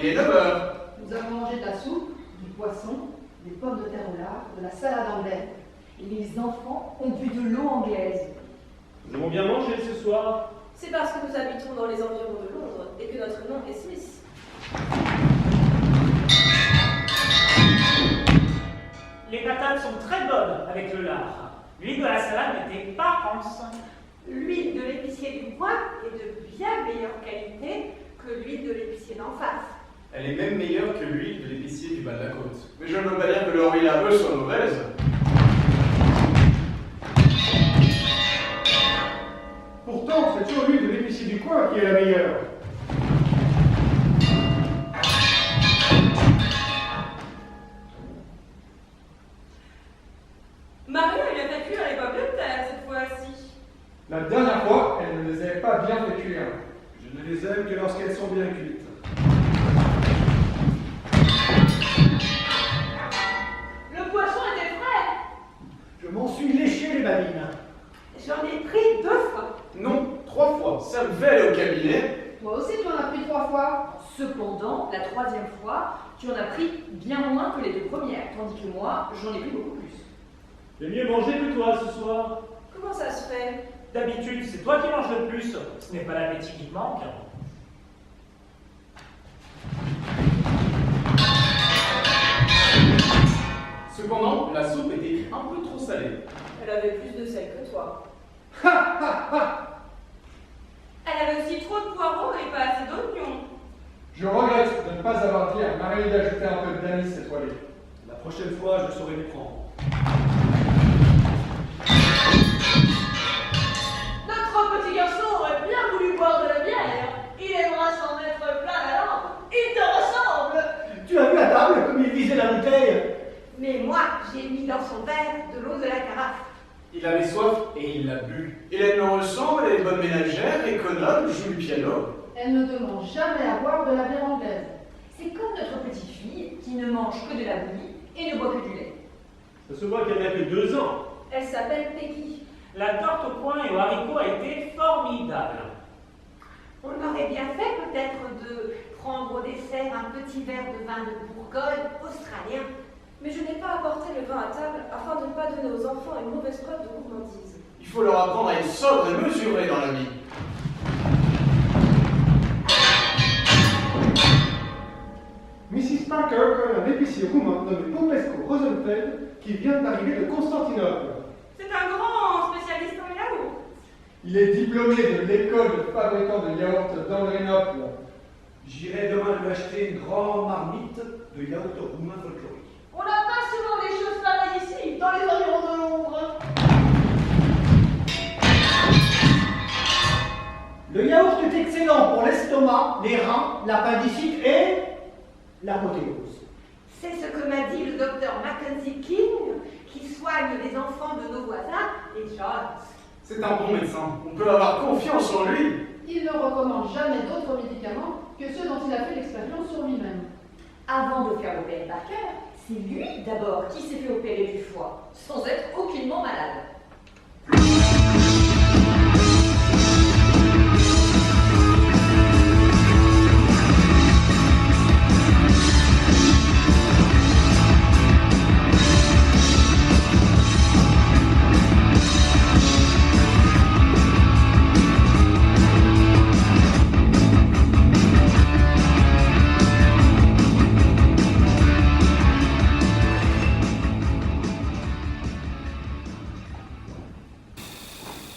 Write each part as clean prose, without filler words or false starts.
il est 9 heures. Nous avons mangé de la soupe, du poisson, des pommes de terre au lard, de la salade anglaise. Et les enfants ont bu de l'eau anglaise. Nous avons bien mangé ce soir. C'est parce que nous habitons dans les environs de Londres et que notre nom est Smith. Les patates sont très bonnes avec le lard. L'huile de la salade n'était pas rance. L'huile de l'épicier du coin est de bien meilleure qualité que l'huile de l'épicier d'en face. Elle est même meilleure que l'huile de l'épicier du bas de la côte. Mais je ne veux pas dire que leur huile à eux soit mauvaise. Pourtant, c'est toujours l'huile de l'épicier du coin qui est la meilleure. Maria, il a fait cuire les pommes de terre cette fois-ci. La dernière fois, elle ne les avait pas bien fait cuire. Je ne les aime que lorsqu'elles sont bien cuites. Le poisson était frais. Je m'en suis léché les babines. J'en ai pris 2 fois. Non, 3 fois. Ça me fait aller au cabinet. Toi aussi, tu en as pris 3 fois. Cependant, la 3e fois, tu en as pris bien moins que les 2 premières, tandis que moi, j'en ai pris beaucoup plus. J'ai mieux mangé que toi ce soir. Comment ça se fait? D'habitude, c'est toi qui manges le plus. Ce n'est pas l'appétit qui te manque. Cependant, la soupe était un peu trop salée. Elle avait plus de sel que toi. Elle avait aussi trop de poireaux et pas assez d'oignons. Je regrette de ne pas avoir dit à Marie d'ajouter un peu d'anis cette fois. La prochaine fois, je saurai m'y prendre. Notre petit garçon aurait bien voulu boire de la bière. Il aimera s'en mettre plein la lampe. Il te ressemble. Tu as vu à table comme il visait la bouteille? Mais moi, j'ai mis dans son verre de l'eau de la carafe. Il avait soif et il l'a bu. Il me ressemble, elle est bonne ménagère, économe, joue du piano. Elle ne demande jamais à boire de la bière anglaise. C'est comme notre petite fille qui ne mange que de la bouillie et ne boit que du lait. Ça se voit qu'elle n'a que 2 ans. Elle s'appelle Peggy. La tarte au coin et au haricot a été formidable. On aurait bien fait peut-être de prendre au dessert un petit verre de vin de Bourgogne australien. Mais je n'ai pas apporté le vin à table afin de ne pas donner aux enfants une mauvaise preuve de gourmandise. Il faut leur apprendre à être sobre et mesuré dans la vie. Mrs. Parker connaît un épicier roumain nommé Popescu Rosenfeld qui vient d'arriver de Constantinople. C'est un grand spécialiste en yaourt. Il est diplômé de l'école de fabricants de yaourt d'Andrénople. J'irai demain lui acheter une grande marmite de yaourt roumain folklorique. On n'a pas souvent des choses pareilles ici, dans les environs de Londres. Le yaourt est excellent pour l'estomac, les reins, l'appendicite et l'apothéose. C'est ce que m'a dit le docteur Mackenzie King, qui soigne les enfants de nos voisins, les Jones. C'est un bon médecin. On peut avoir confiance en lui. Il ne recommande jamais d'autres médicaments que ceux dont il a fait l'expérience sur lui-même. Avant de faire opérer Parker, c'est lui d'abord qui s'est fait opérer du foie, sans être aucunement malade.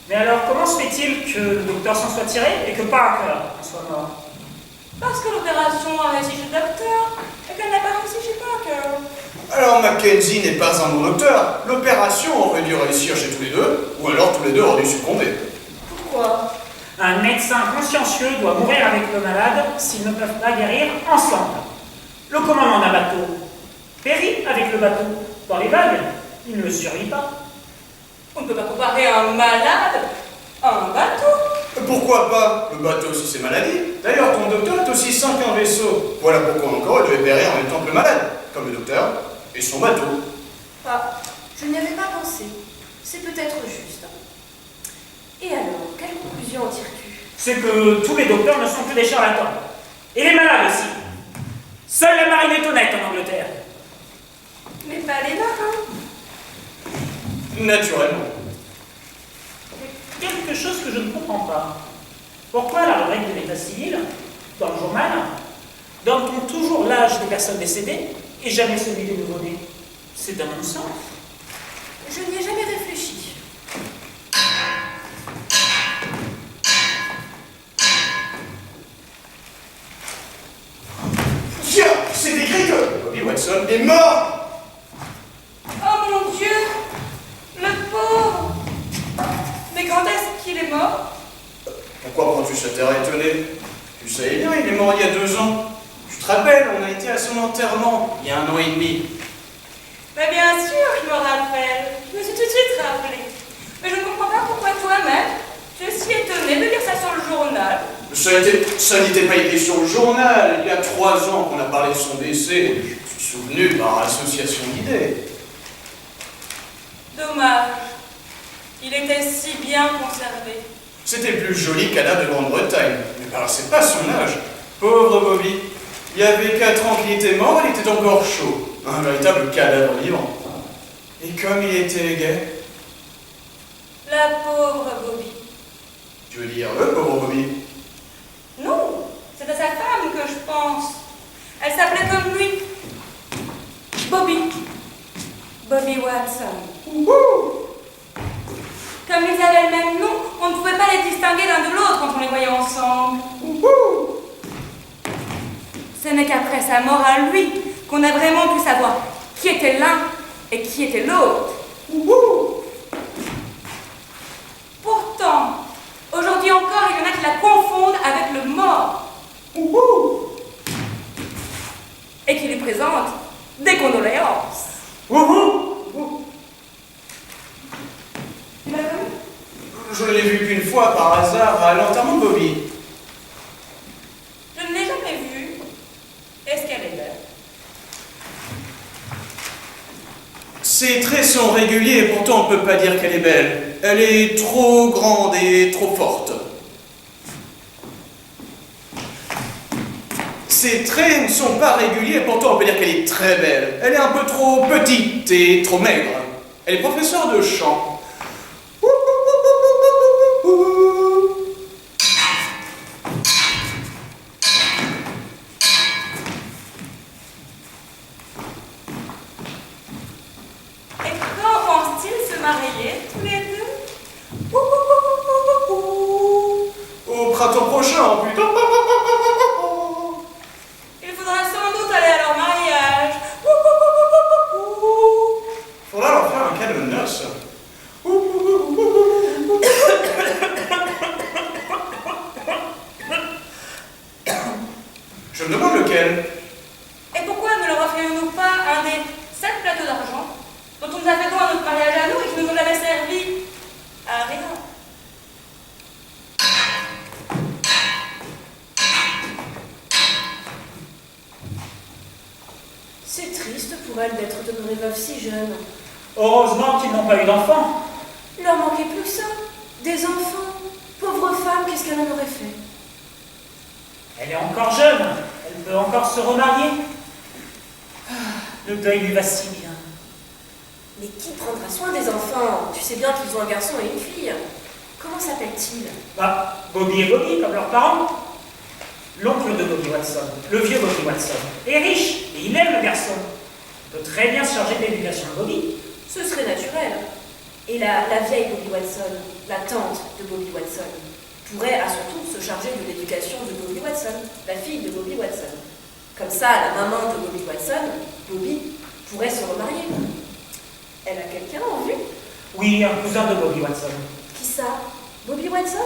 Mais alors, comment se fait-il que le docteur s'en soit tiré et que Parker en soit mort? Parce que l'opération a réussi chez le docteur et qu'elle n'a pas réussi chez Parker. Alors Mackenzie n'est pas un bon docteur. L'opération aurait dû réussir chez tous les deux, ou alors tous les deux auraient dû succomber. Pourquoi? Un médecin consciencieux doit mourir avec le malade s'ils ne peuvent pas guérir ensemble. Le commandant d'un bateau périt avec le bateau. Dans les vagues, il ne survit pas. On ne peut pas comparer un malade à un bateau. Pourquoi pas? Le bateau aussi c'est maladie. D'ailleurs ton docteur est aussi sain qu'un vaisseau. Voilà pourquoi encore il devait périr en même temps que le malade, comme le docteur et son bateau. Ah, je n'y avais pas pensé. C'est peut-être juste. Et alors, quelle conclusion en tires-tu? C'est que tous les docteurs ne sont que des charlatans. Et les malades aussi. Seule la marine est honnête en Angleterre. Mais pas les marins. Naturellement. Quelque chose que je ne comprends pas. Pourquoi la rubrique de l'état civil, dans le journal, donne-t-on toujours l'âge des personnes décédées et jamais celui des nouveau-nés? C'est un non-sens. Je n'y ai jamais réfléchi. Tiens, c'est écrit que Bobby Watson est mort. Oh mon Dieu! Le pauvre! Mais quand est-ce qu'il est mort? Pourquoi prends-tu cet air étonné? Tu savais bien, il est mort il y a 2 ans. Tu te rappelles, on a été à son enterrement il y a 1 an et demi. Mais bien sûr, je me rappelle. Je me suis tout de suite rappelé. Mais je ne comprends pas pourquoi toi-même, tu es si étonné de lire ça sur le journal. Ça n'était pas écrit sur le journal. Il y a 3 ans qu'on a parlé de son décès. Je suis souvenu par association d'idées. Dommage. Il était si bien conservé. C'était plus joli qu'Anna de Grande-Bretagne. Mais c'est pas son âge. Pauvre Bobby. Il y avait 4 ans qu'il était mort, il était encore chaud. Un véritable cadavre vivant. Et comme il était gai. La pauvre Bobby. Tu veux dire le pauvre Bobby? Non, c'est à sa femme que je pense. Elle s'appelait comme lui. Bobby. Bobby Watson. Comme ils avaient le même nom, on ne pouvait pas les distinguer l'un de l'autre quand on les voyait ensemble. Ce n'est qu'après sa mort à lui qu'on a vraiment pu savoir qui était l'un et qui était l'autre. Pourtant, aujourd'hui encore, il y en a qui la confondent avec le mort. Et qui lui présentent des condoléances. Tu l'as vu? Je ne l'ai vu qu'une fois par hasard à l'enterrement de Bobby. Je ne l'ai jamais vue. Est-ce qu'elle est belle? Ses traits sont réguliers et pourtant on ne peut pas dire qu'elle est belle. Elle est trop grande et trop forte. Ses traits ne sont pas réguliers et pourtant on peut dire qu'elle est très belle. Elle est un peu trop petite et trop maigre. Elle est professeure de chant. Mariés, tous les deux. Au printemps prochain, putain. Il faudra sans doute aller à leur mariage. Faudra leur faire un cadeau de noces. Je me demande lequel. Et pourquoi ne leur offrions-nous pas un des 7 plateaux d'argent dont on nous a fait don à notre mariage à nous et qui ne nous ont jamais servi à rien? C'est triste pour elle d'être demeurée veuve si jeune. Heureusement qu'ils n'ont pas eu d'enfants. Il leur manquait plus que ça. Des enfants. Pauvre femme, qu'est-ce qu'elle en aurait fait? Elle est encore jeune. Elle peut encore se remarier. Le deuil lui va si bien. Mais qui prendra soin des enfants? Tu sais bien qu'ils ont un garçon et une fille. Comment s'appelle-t-il? Bobby et Bobby, comme leurs parents. L'oncle de Bobby Watson, le vieux Bobby Watson, est riche et il aime le garçon. Il peut très bien se charger de l'éducation de Bobby. Ce serait naturel. Et la vieille Bobby Watson, la tante de Bobby Watson, pourrait à son tour se charger de l'éducation de Bobby Watson, la fille de Bobby Watson. Comme ça, la maman de Bobby Watson, Bobby, pourrait se remarier. Elle a quelqu'un en vue? Oui, un cousin de Bobby Watson. Qui ça? Bobby Watson?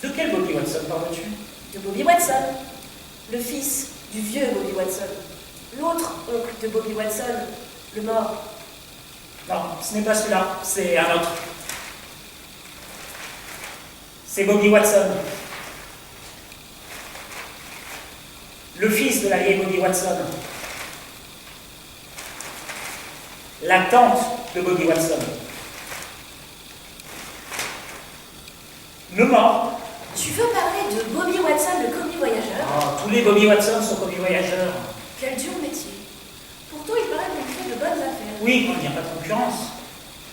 De quel Bobby Watson parles-tu? De Bobby Watson, le fils du vieux Bobby Watson. L'autre oncle de Bobby Watson, le mort. Non, ce n'est pas celui-là, c'est un autre. C'est Bobby Watson. Le fils de la vieille Bobby Watson. La tante de Bobby Watson. Le mort. Tu veux parler de Bobby Watson, le commis voyageur? Tous les Bobby Watson sont commis voyageurs. voyageurs. Quel dur métier. Pourtant, il paraît qu'on fait de bonnes affaires. Oui, quand il n'y a pas de concurrence.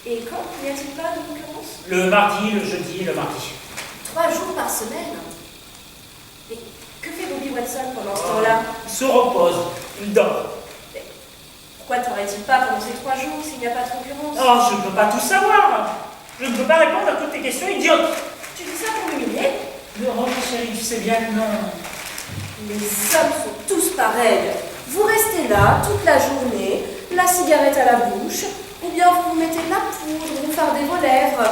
Et quand n'y a-t-il pas de concurrence? Le mardi, le jeudi et le mardi. 3 jours par semaine. Mais que fait Bobby Watson pendant ce temps-là? Il se repose, il dort. Mais pourquoi ne travaille-t-il pas pendant ces 3 jours s'il n'y a pas de concurrence? Oh, je ne peux pas tout savoir. Je ne peux pas répondre à toutes tes questions idiotes. Tu dis ça pour m'humilier? Non, chérie, tu sais bien que non. Les hommes sont tous pareils. Vous restez là toute la journée, la cigarette à la bouche, ou bien vous vous mettez de la poudre, vous fardez vos lèvres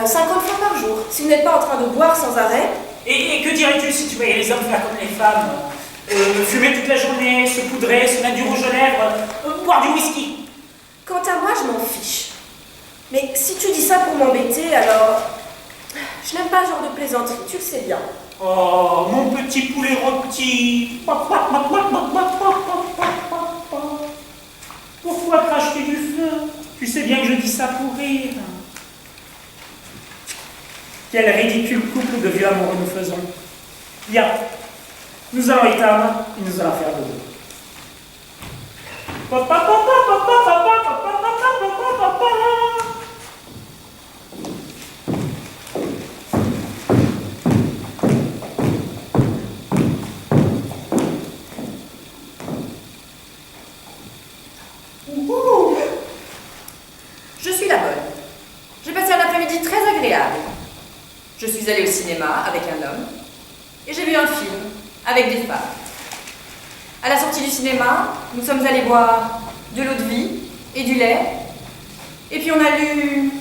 50 fois par jour, si vous n'êtes pas en train de boire sans arrêt. Et que dirais-tu si tu voyais les hommes faire comme les femmes, fumer toute la journée, se poudrer, se mettre du rouge aux lèvres, boire du whisky? Quant à moi, je m'en fiche. Mais si tu dis ça pour m'embêter, alors... Je n'aime pas ce genre de plaisanterie, tu le sais bien. Oh, mon petit poulet rôti. Pourquoi craches-tu du feu? Tu sais bien que je dis ça pour rire. Quel ridicule couple de vieux amoureux nous faisons. Viens, nous allons éteindre et nous allons faire dodo. Je suis la bonne. J'ai passé un après-midi très agréable. Je suis allée au cinéma avec un homme et j'ai vu un film avec des femmes. À la sortie du cinéma, nous sommes allés boire de l'eau de vie et du lait. Et puis on a lu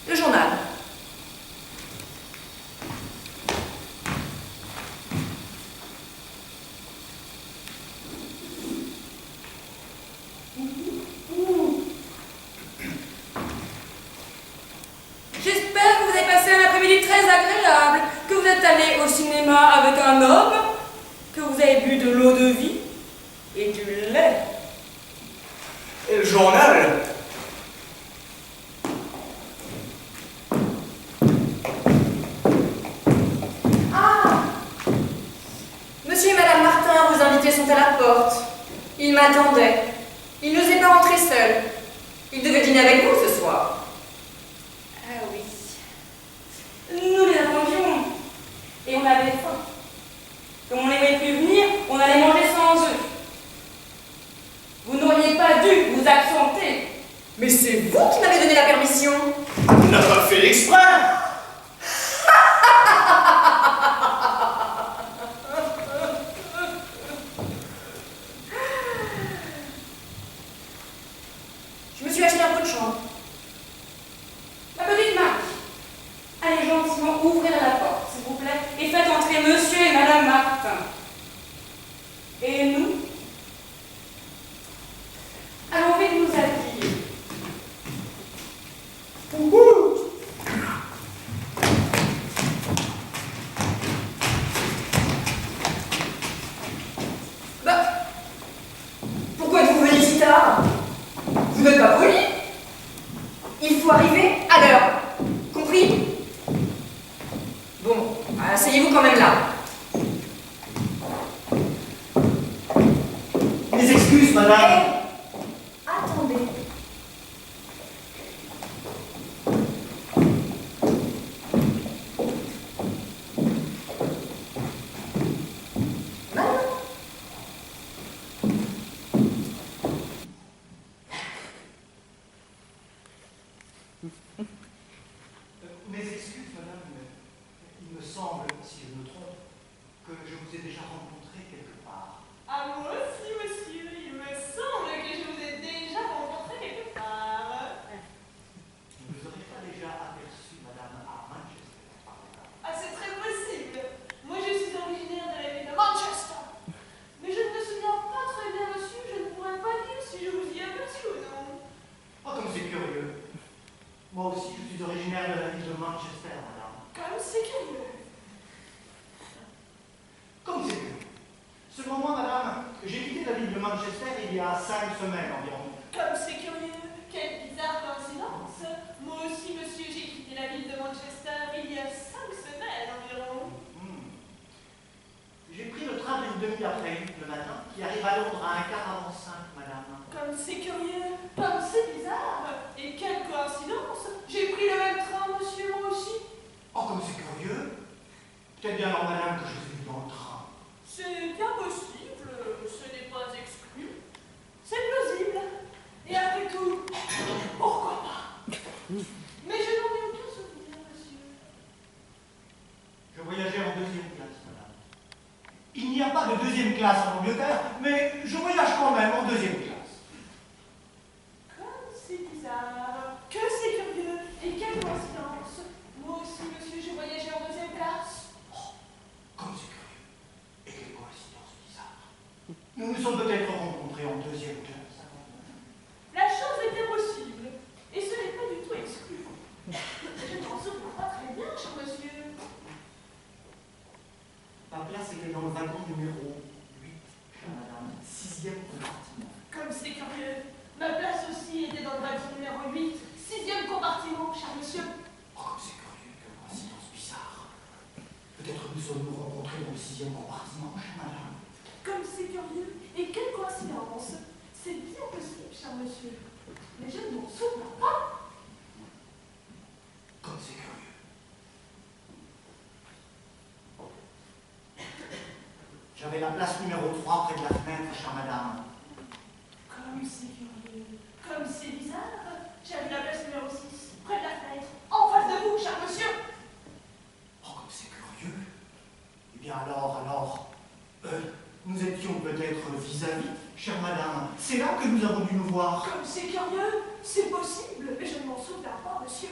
le journal. J'espère que vous avez passé un après-midi très agréable, que vous êtes allé au cinéma avec un homme, que vous avez bu de l'eau de vie et du lait. Et le journal? Ah! Monsieur et Madame Martin, vos invités sont à la porte. Ils m'attendaient. Ils n'osaient pas rentrer seuls. Ils devaient dîner avec vous ce soir. Ah oui. Nous les attendions. Et on avait faim. Comme on n'aimait plus venir, on allait manger sans eux. Vous n'auriez pas dû vous absenter. Mais c'est vous qui m'avez donné la permission. On n'a pas fait l'exprès. Je me suis acheté un pot de chambre. Ma petite Marie, allez gentiment ouvrir la porte, s'il vous plaît, et faites entrer monsieur et madame Martin. Et nous allons vite nous habiller. Bah, pourquoi êtes-vous venu si tard? Vous n'êtes pas poli? Il faut arriver à l'heure. Compris? Bon, asseyez-vous quand même là. Mes excuses, madame. Attendez. Maintenant. Mes excuses, madame, mais il me semble, si je me trompe, que je vous ai déjà rencontré quelque part. Ah, moi aussi, monsieur, il me semble que je vous ai déjà rencontré quelque part. Ne vous aurez pas déjà aperçu madame à Manchester par là? Ah, c'est très possible. Moi, je suis originaire de la ville de Manchester. Mais je ne me souviens pas très bien, monsieur, je ne pourrais pas dire si je vous y aperçu ou non. Oh, comme c'est curieux. Moi aussi, je suis originaire de la ville de Manchester, madame. Comme c'est curieux. Comme c'est curieux. Selon moi, madame, j'ai quitté la ville de Manchester il y a 5 semaines environ. Comme c'est curieux. Quelle bizarre coïncidence. Moi aussi, monsieur, j'ai quitté la ville de Manchester il y a 5 semaines environ. aujourd'hui après 8 le matin, qui arrive à Londres à 1/4 avant 5, madame. Comme c'est curieux, comme c'est bizarre. Et quelle coïncidence. J'ai pris le même train, monsieur, moi aussi. Oh, comme c'est curieux. Peut-être bien alors, madame, que je suis venu dans le train. C'est bien possible, ce n'est pas exclu. C'est plausible. Et après tout, pourquoi pas? Mais je n'en ai aucun souvenir, monsieur. Je voyageais en 2e classe, madame. Il n'y a pas de 2e classe en Angleterre, mais je voyage quand même en 2e classe. Comme c'est bizarre, que c'est curieux, et quelle coïncidence. Moi aussi, monsieur, je voyageais en 2e classe. Oh, comme c'est curieux. Et quelle coïncidence bizarre. Nous nous sommes peut-être rencontrés en 2e classe. La chose était possible, et ce n'est pas du tout exclu. Je ne m'en souviens pas très bien, cher monsieur. Ma place était dans le wagon numéro 8, chère madame, 6e compartiment. Comme c'est curieux, ma place aussi était dans le wagon numéro 8, 6e compartiment, cher monsieur. Oh, comme c'est curieux, quelle coïncidence bizarre. Peut-être nous sommes-nous rencontrés dans le 6e compartiment, chère madame. Comme c'est curieux, et quelle coïncidence. C'est bien possible, cher monsieur. Mais je ne m'en souviens pas. Comme c'est curieux. J'avais la place numéro 3 près de la fenêtre, chère madame. Comme c'est curieux, comme c'est bizarre. J'avais la place numéro 6, près de la fenêtre, en face de vous, cher monsieur. Oh, comme c'est curieux. Eh bien alors, nous étions peut-être vis-à-vis, chère madame. C'est là que nous avons dû nous voir. Comme c'est curieux, c'est possible, mais je ne m'en souviens pas, monsieur.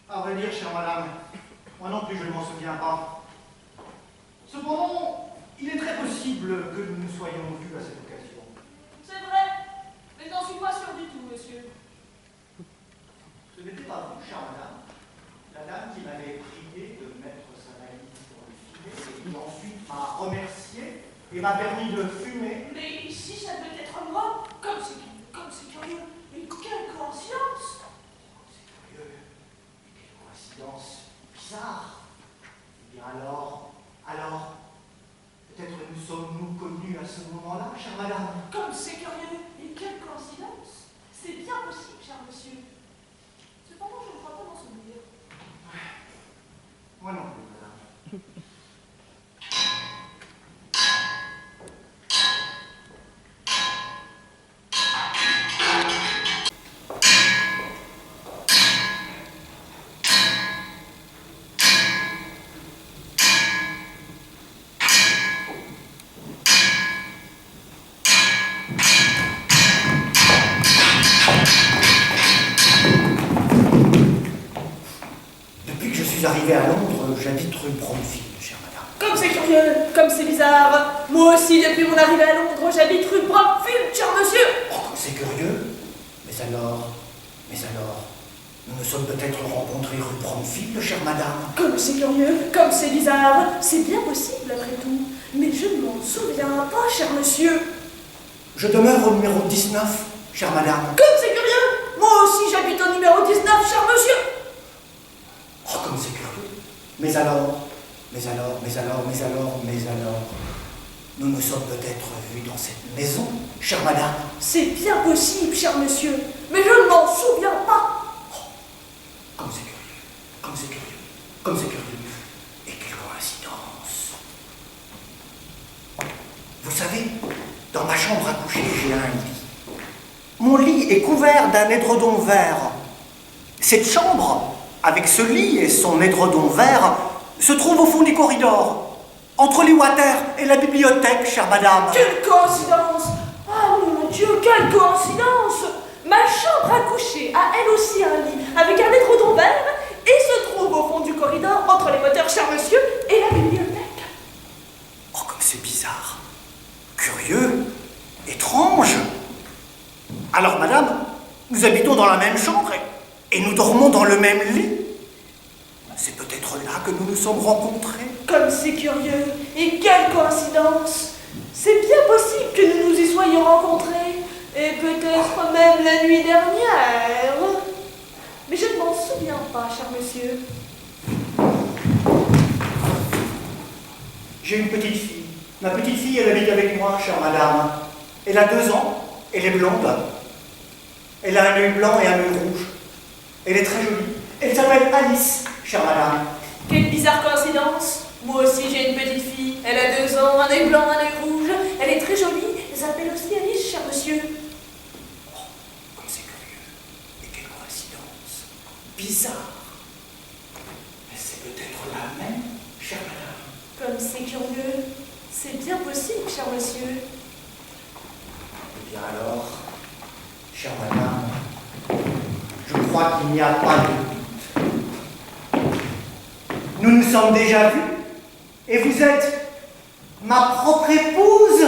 À vrai dire, chère madame, moi non plus je ne m'en souviens pas. Cependant, il est très possible que nous nous soyons vus à cette occasion. C'est vrai, mais je n'en suis pas sûr du tout, monsieur. Ce n'était pas vous, chère madame. La dame qui m'avait prié de mettre sa valise sur le filet et qui ensuite m'a remercié et m'a permis de fumer. Mais si ça devait être moi, comme c'est curieux, mais quelle coïncidence! C'est curieux, et quelle coïncidence bizarre. Eh bien alors, peut-être nous sommes-nous connus à ce moment-là, chère madame. Comme c'est curieux, et quelle coïncidence! C'est bien possible, cher monsieur. Cependant, je ne crois pas m'en souvenir. Moi non plus, madame. Arrivé à Londres, j'habite rue Bromfield, chère madame. Comme c'est curieux, comme c'est bizarre. Moi aussi, depuis mon arrivée à Londres, j'habite rue Bromfield, cher monsieur. Oh, comme c'est curieux. Mais alors, nous nous sommes peut-être rencontrés rue Bromfield, chère madame. Comme c'est curieux, comme c'est bizarre. C'est bien possible, après tout. Mais je ne m'en souviens pas, cher monsieur. Je demeure au numéro 19, chère madame. Comme c'est curieux. Moi aussi, j'habite au numéro 19, cher monsieur. Oh, comme c'est curieux. Mais alors, nous nous sommes peut-être vus dans cette maison, chère madame. C'est bien possible, cher monsieur, mais je ne m'en souviens pas. Oh, comme c'est curieux, comme c'est curieux, comme c'est curieux. Et quelle coïncidence. Vous savez, dans ma chambre à coucher, j'ai un lit. Mon lit est couvert d'un édredon vert. Cette chambre, avec ce lit et son édredon vert, se trouve au fond du corridor, entre les water et la bibliothèque, chère madame. Quelle coïncidence! Ah mon Dieu, quelle coïncidence! Ma chambre à coucher a elle aussi un lit avec un édredon vert et se trouve au fond du corridor entre les moteurs, cher monsieur, et la bibliothèque. Oh, comme c'est bizarre, curieux, étrange. Alors madame, nous habitons dans la même chambre et nous dormons dans le même lit. C'est peut-être là que nous nous sommes rencontrés. Comme c'est curieux, et quelle coïncidence! C'est bien possible que nous nous y soyons rencontrés, et peut-être même la nuit dernière. Mais je ne m'en souviens pas, cher monsieur. J'ai une petite fille, Ma petite fille, elle habite avec moi, chère madame. Elle a 2 ans, elle est blonde. Elle a un œil blanc et un œil rouge. Elle est très jolie. Elle s'appelle Alice, chère madame. Quelle bizarre coïncidence. Moi aussi j'ai une petite fille. Elle a 2 ans, un œil blanc, un œil rouge. Elle est très jolie. Elle s'appelle aussi Alice, cher monsieur. Oh, comme c'est curieux. Et quelle coïncidence. Bizarre. Mais c'est peut-être la même, chère madame. Comme c'est curieux. C'est bien possible, cher monsieur. Eh bien alors, chère madame, je crois qu'il n'y a pas de doute. Nous nous sommes déjà vus, et vous êtes ma propre épouse.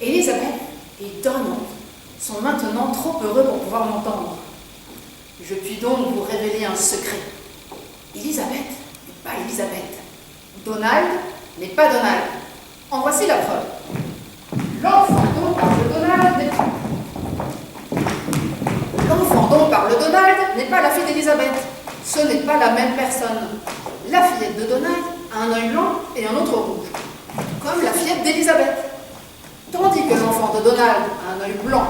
Elisabeth et Donald sont maintenant trop heureux pour pouvoir m'entendre. Je puis donc vous révéler un secret. Elisabeth n'est pas Elisabeth. Donald n'est pas Donald. En voici la preuve. L'enfant dont parle Donald n'est pas la fille d'Elisabeth. Ce n'est pas la même personne. La fillette de Donald a un œil blanc et un autre rouge, comme la fillette d'Elisabeth. Tandis que l'enfant de Donald a un œil blanc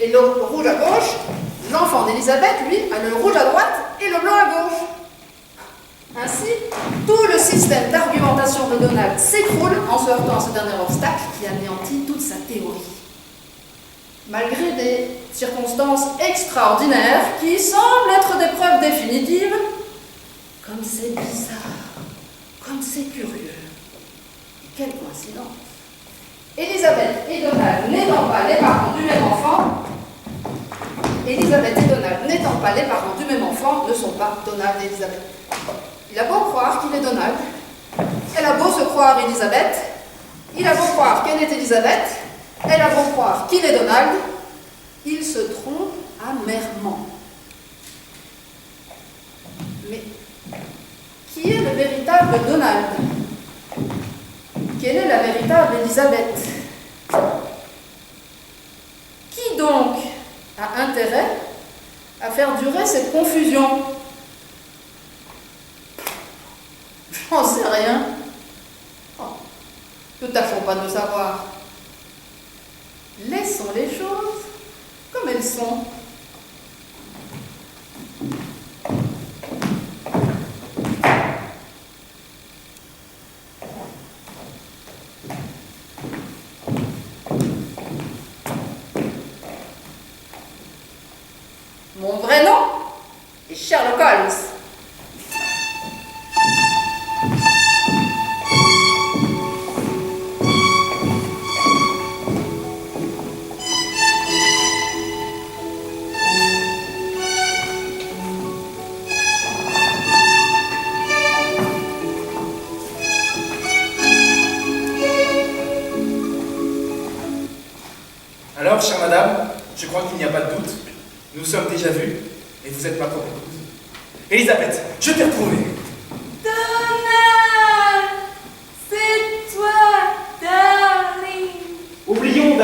et le rouge à gauche, l'enfant d'Elisabeth, lui, a le rouge à droite et le blanc à gauche. Ainsi, tout le système d'argumentation de Donald s'écroule en se heurtant à ce dernier obstacle qui anéantit toute sa théorie. Malgré des circonstances extraordinaires qui semblent être des preuves définitives, comme c'est bizarre, comme c'est curieux. Et quelle coïncidence! Elisabeth et Donald n'étant pas les parents du même enfant, ne sont pas Donald et Elisabeth. Il a beau croire qu'il est Donald, elle a beau se croire Elisabeth, il a beau croire qu'elle est Elisabeth, elle a beau croire qu'il est Donald, il se trompe amèrement. Mais qui est le véritable Donald? Quelle est la véritable Elisabeth? Qui donc a intérêt à faire durer cette confusion? J'en sais rien. Oh, ne tâchons pas de le savoir. Laissons les choses comme elles sont. Mon vrai nom est Sherlock Holmes. Alors, chère madame, je crois qu'il n'y a pas de doute. Nous sommes déjà vus, et vous êtes ma propre épouse. Elisabeth, je t'ai retrouvée. Donald, c'est toi, darling. Oublions,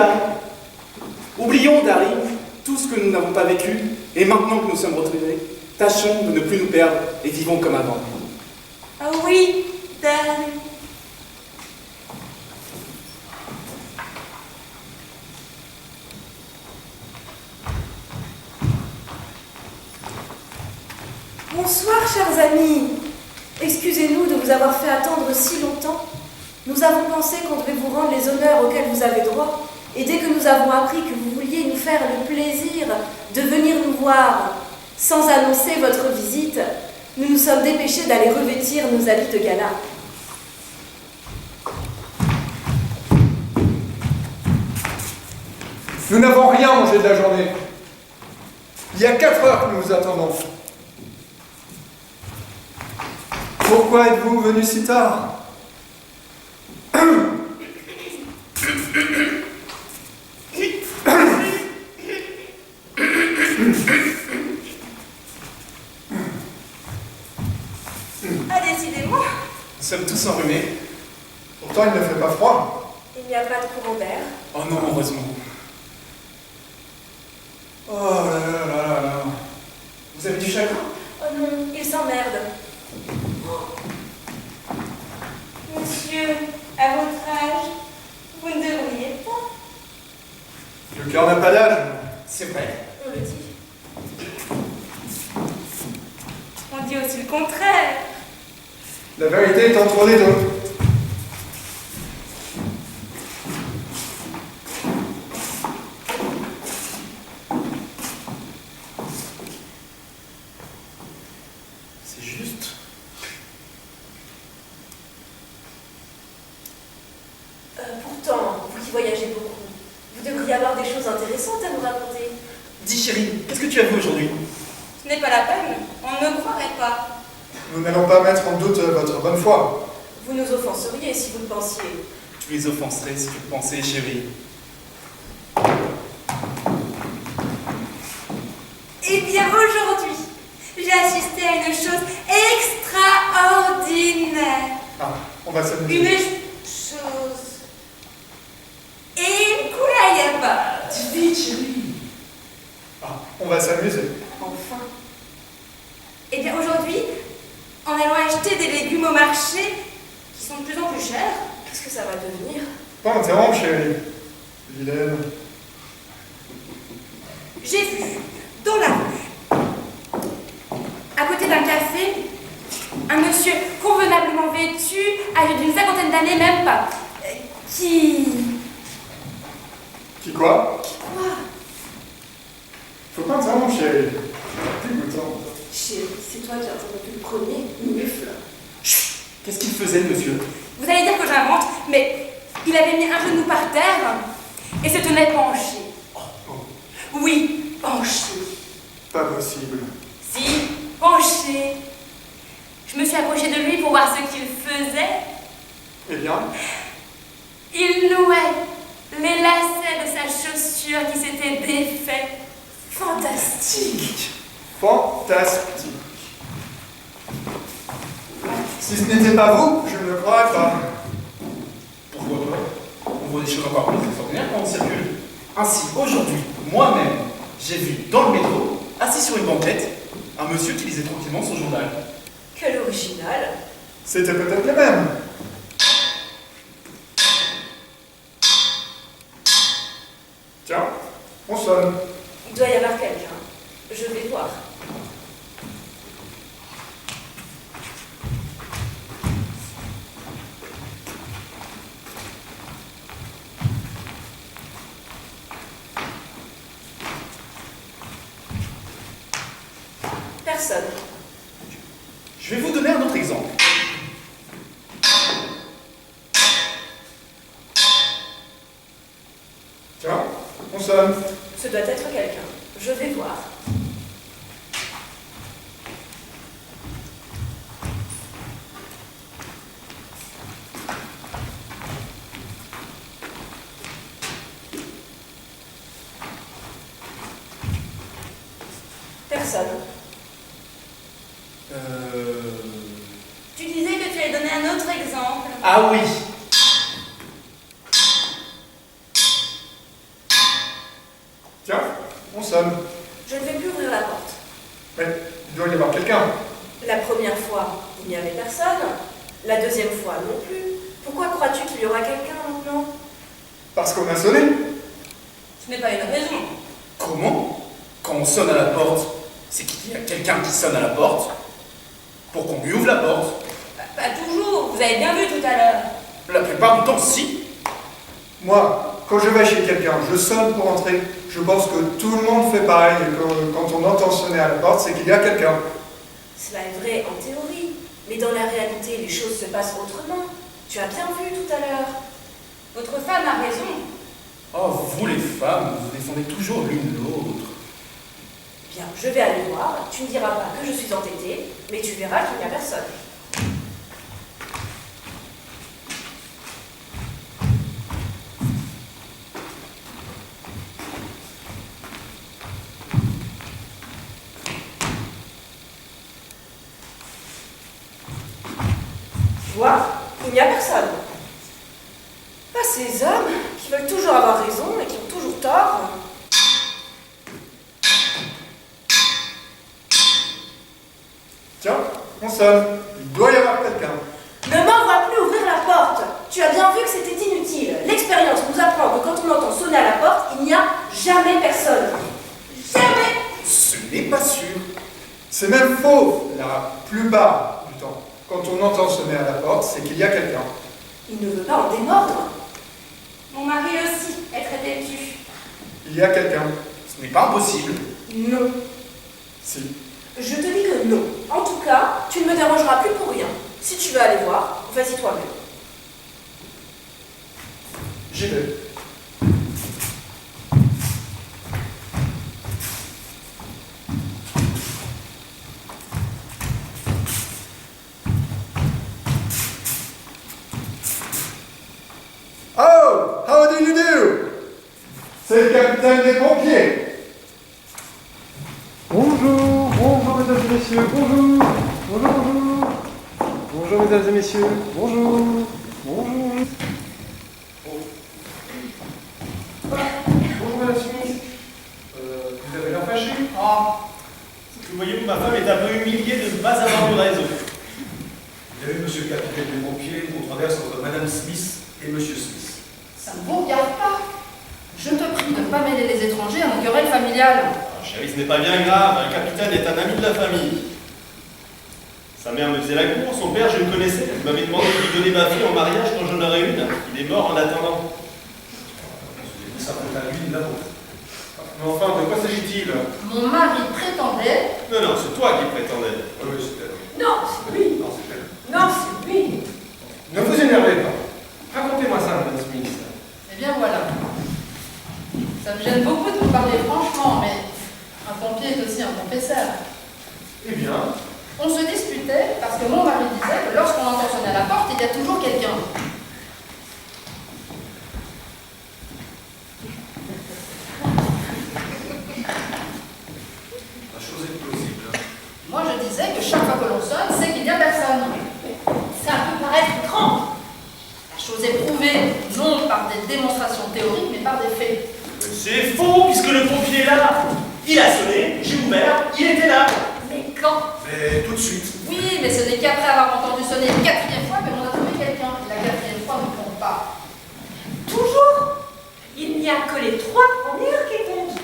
darling, tout ce que nous n'avons pas vécu, et maintenant que nous sommes retrouvés, tâchons de ne plus nous perdre et vivons comme avant. Ah oui, darling. Bonsoir, chers amis. Excusez-nous de vous avoir fait attendre si longtemps. Nous avons pensé qu'on devait vous rendre les honneurs auxquels vous avez droit, et dès que nous avons appris que vous vouliez nous faire le plaisir de venir nous voir sans annoncer votre visite, nous nous sommes dépêchés d'aller revêtir nos habits de gala. Nous n'avons rien mangé de la journée. Il y a 4 heures que nous vous attendons. Pourquoi êtes-vous venu si tard? Ah, décidément, Nous sommes tous enrhumés. Pourtant, il ne fait pas froid. Il n'y a pas de courant d'air. Oh non, heureusement. Oh là là là là là. Vous avez du chagrin? Oh non, il s'emmerde. monsieur, à votre âge, vous ne devriez pas. Le cœur n'a pas d'âge. C'est vrai. On le dit. On dit aussi le contraire. La vérité est entre les deux. C'est juste. Pourtant, vous qui voyagez beaucoup, vous devriez avoir des choses intéressantes à nous raconter. Dis chérie, qu'est-ce que tu as vu aujourd'hui? Ce n'est pas la peine, on ne me croirait pas. Nous n'allons pas mettre en doute votre bonne foi. Vous nous offenseriez si vous le pensiez. Tu les offenserais si tu le pensais, chérie. Eh bien, aujourd'hui, j'ai assisté à une chose extraordinaire. Ah, on va s'amuser. Une chose incroyable. Dis vite, chérie. Ah, on va s'amuser. Enfin. Eh bien, aujourd'hui, en allant acheter des légumes au marché qui sont de plus en plus chers. Qu'est-ce que ça va devenir? Pas interrompre, chérie. Vilaine. J'ai vu, dans la rue, à côté d'un café, un monsieur convenablement vêtu, âgé d'une 50aine d'années, même pas, qui... Qui quoi? Quoi? Faut pas interrompre, chérie. Dégoûtant. Chérie, c'est toi qui as interrompu le premier, mufle. Qu'est-ce qu'il faisait, le monsieur? Vous allez dire que j'invente, mais il avait mis un genou par terre et se tenait penché. Oui, penché. Pas possible. Si, penché. Je me suis approchée de lui pour voir ce qu'il faisait. Eh bien? Il nouait les lacets de sa chaussure qui s'était défait. Fantastique. Fantastique. Si ce n'était pas vous, je ne le croirais pas. Pourquoi pas? On voit des choses encore plus extraordinaires quand on circule. Ainsi, aujourd'hui, moi-même, j'ai vu dans le métro, assis sur une banquette, un monsieur qui lisait tranquillement son journal. Quel original. C'était peut-être le même. Tiens, on sonne. Il doit y avoir quelqu'un. Je vais voir. Personne. Je vais vous donner un autre exemple. Tiens, on sonne. Ce doit être quelqu'un. Je vais voir. Personne. Tu disais que tu allais donner un autre exemple. Ah oui. Tiens, on sonne. Je ne vais plus ouvrir la porte. Mais il doit y avoir quelqu'un. La première fois, il n'y avait personne. La deuxième fois, non plus. Pourquoi crois-tu qu'il y aura quelqu'un maintenant? Parce qu'on a sonné. Ce n'est pas une raison. Comment? Quand on sonne à la porte, c'est qu'il y a quelqu'un qui sonne à la porte pour qu'on lui ouvre la porte. Pas toujours, vous avez bien vu tout à l'heure. La plupart du temps, si. Moi, quand je vais chez quelqu'un, je sonne pour entrer. Je pense que tout le monde fait pareil. Et quand on entend sonner à la porte, c'est qu'il y a quelqu'un. Cela est vrai en théorie, mais dans la réalité, les choses se passent autrement. Tu as bien vu tout à l'heure. Votre femme a raison. Oh, vous les femmes, vous défendez toujours l'une l'autre. Bien, je vais aller voir. Tu ne diras pas que je suis entêtée, mais tu verras qu'il n'y a personne. Tu vois, il n'y a personne. Pas ces hommes qui veulent toujours avoir raison et qui ont toujours tort. Tiens, on sonne. Il doit y avoir quelqu'un. Ne m'envoie plus ouvrir la porte. Tu as bien vu que c'était inutile. L'expérience nous apprend que quand on entend sonner à la porte, il n'y a jamais personne. Jamais. Ce n'est pas sûr. C'est même faux, la plupart du temps. Quand on entend sonner à la porte, c'est qu'il y a quelqu'un. Il ne veut pas en démordre. Mon mari aussi est très têtu. Il y a quelqu'un. Ce n'est pas impossible. Non. Si. Je te dis que non. En tout cas, tu ne me dérangeras plus pour rien. Si tu veux aller voir, vas-y toi-même. J'y vais. Oh, how do you do? C'est le capitaine des pompiers. Bonjour, bonjour mesdames et messieurs, bonjour, bonjour, bonjour. Bonjour mesdames et messieurs, bonjour, bonjour. Bonjour madame Smith. Vous avez l'air fâché? Ah, vous voyez, ma femme est un peu humiliée de ne pas avoir eu raison. Vous avez vu, monsieur le capitaine des pompiers, une controverse entre madame Smith et monsieur Smith. Ça ne vous regarde pas. Je te prie de ne pas mêler les étrangers à nos querelles familiales. Ah, chérie, ce n'est pas bien grave, le capitaine est un ami de la famille. Sa mère me faisait la cour, son père je le connaissais, il m'avait demandé de lui donner ma fille en mariage quand j'en aurais une. Il est mort en attendant. Ça peut être à lui, la vôtre. Mais enfin, de quoi s'agit-il? Mon mari prétendait... Non, non, c'est toi qui prétendais. Oui, c'est elle. Non, c'est lui. Non, c'est elle. Non, c'est lui. Ne vous énervez pas. Racontez-moi ça, madame Smith. Eh bien voilà. Ça me gêne beaucoup de vous parler franchement, mais un pompier est aussi un confesseur. Eh bien, On se disputait parce que mon mari disait que lorsqu'on entend sonner à la porte, il y a toujours quelqu'un. La chose est plausible. Moi je disais que chaque fois que l'on sonne, c'est qu'il n'y a personne. Ça peut paraître grand. La chose est prouvée, non par des démonstrations théoriques, mais par des faits. C'est faux, puisque le pompier est là. Il a sonné, j'ai ouvert, il était là. Mais quand? Mais tout de suite. Oui, mais ce n'est qu'après avoir entendu sonner une quatrième fois que l'on a trouvé quelqu'un. Et la quatrième fois ne compte pas. Toujours? Il n'y a que les 3 premières qui comptent.